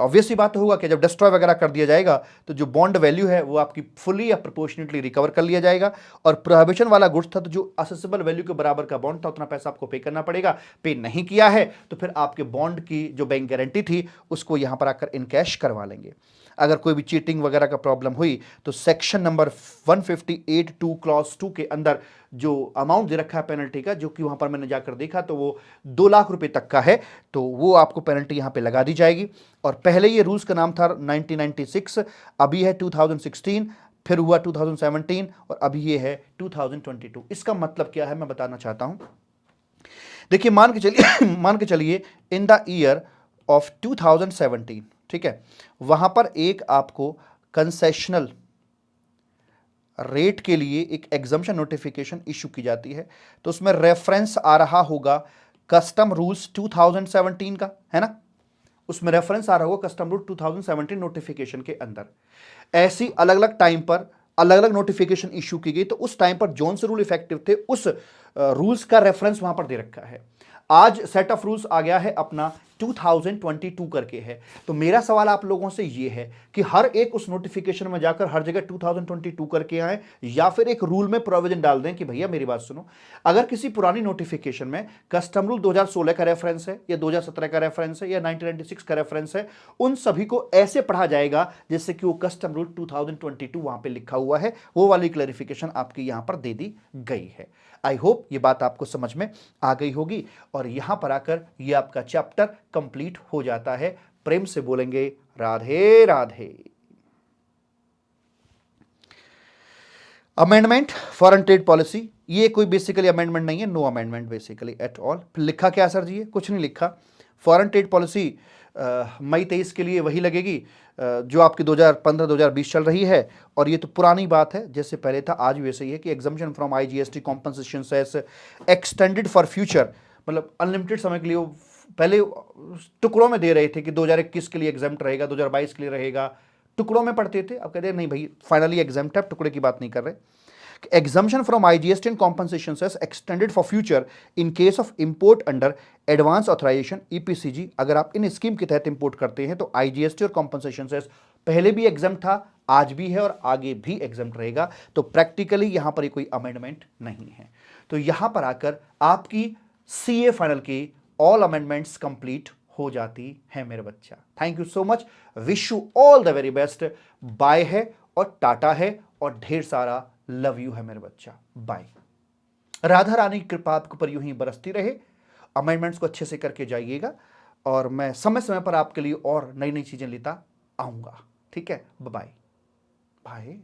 ऑब्वियस ही बात होगा कि जब डिस्ट्रॉय वगैरह कर दिया जाएगा तो जो बॉन्ड वैल्यू है वो आपकी फुली या प्रोपोर्शनेटली रिकवर कर लिया जाएगा। और प्रोहिबिशन वाला गुड्स था तो जो असेसेबल वैल्यू के बराबर का बॉन्ड था उतना पैसा आपको पे करना पड़ेगा। पे नहीं किया है तो फिर आपके बॉन्ड की जो बैंक गारंटी थी उसको यहां पर आकर इन कैश करवा लेंगे। अगर कोई भी चीटिंग वगैरह का प्रॉब्लम हुई तो सेक्शन नंबर 158(2) क्लॉज 2 के अंदर जो अमाउंट दे रखा है पेनल्टी का, जो कि वहां पर मैंने जाकर देखा तो वो 2 लाख रुपए तक का है, तो वो आपको पेनल्टी यहां पे लगा दी जाएगी। और पहले ये रूल्स का नाम था 1996, अभी है 2016, फिर हुआ 2017 और अभी ये है 2022। इसका मतलब क्या है मैं बताना चाहता हूं। देखिए मान के चलिए इन द ईयर ऑफ 2017, ठीक है, वहां पर एक आपको कंसेशनल रेट के लिए एक एग्जम्पशन नोटिफिकेशन इशू की जाती है, तो उसमें रेफरेंस आ रहा होगा कस्टम रूल्स 2017 का, है ना, उसमें रेफरेंस आ रहा होगा कस्टम रूल 2017 नोटिफिकेशन के अंदर। ऐसी अलग अलग टाइम पर अलग अलग नोटिफिकेशन इशू की गई, तो उस टाइम पर जौन से रूल इफेक्टिव थे उस रूल्स का रेफरेंस वहां पर दे रखा है। आज सेट ऑफ रूल्स आ गया है अपना 2022 करके है। तो मेरा सवाल आप लोगों से यह है कि हर एक उस नोटिफिकेशन में जाकर हर जगह 2022 करके आए, या फिर एक रूल में प्रोविजन डाल दें कि भैया मेरी बात सुनो, अगर किसी पुरानी नोटिफिकेशन में कस्टम रूल 2016 का रेफरेंस है या 2017 का रेफरेंस है या 1996 का रेफरेंस है, उन सभी को ऐसे पढ़ा जाएगा जैसे कि वो कस्टम रूल 2022 वहां पे लिखा हुआ है। वो वाली क्लैरिफिकेशन आपकी यहां पर दे दी गई है। आई होप ये बात आपको समझ में आ गई होगी और यहां पर आकर ये आपका चैप्टर कंप्लीट हो जाता है। प्रेम से बोलेंगे Radhe Radhe. Amendment foreign trade policy, ये कोई बेसिकली अमेंडमेंट नहीं है, no amendment basically at all. लिखा क्या सर जी? कुछ नहीं लिखा। फॉरेन ट्रेड पॉलिसी मई 23 के लिए वही लगेगी जो आपकी 2015-2020 चल रही है, और ये तो पुरानी बात है, जैसे पहले था आज वैसे ही है कि exemption from IGST compensation cess extended for future, मतलब अनलिमिटेड समय के लिए। वो पहले टुकड़ों में दे रहे थे कि 2021 के लिए एग्जाम्प्ट रहेगा, 2022 के लिए रहेगा, टुकड़ों में पढ़ते थे। अब कहते हैं नहीं भाई फाइनली एग्जाम्प्ट है, टुकड़े की बात नहीं कर रहे। Exemption from IGST and compensation cess extended for future in case of import under advance authorization EPCG। अगर आप इन स्कीम के तहत इंपोर्ट करते हैं तो IGST और compensation cess पहले भी एग्जाम था, आज भी है और आगे भी एग्जाम रहेगा। तो प्रैक्टिकली यहां पर कोई अमेंडमेंट नहीं है। तो यहां पर आकर आपकी CA फाइनल की ऑल अमेंडमेंट्स कंप्लीट हो जाती है मेरे बच्चा। Thank you so much, wish you all the very best. Bye है और टाटा है और ढेर सारा लव यू है मेरे बच्चा। बाय। राधा रानी की कृपा आपके ऊपर यूं ही बरसती रहे। अमेंडमेंट्स को अच्छे से करके जाइएगा और मैं समय समय पर आपके लिए और नई नई चीजें लेता आऊंगा। ठीक है, बाय बाय।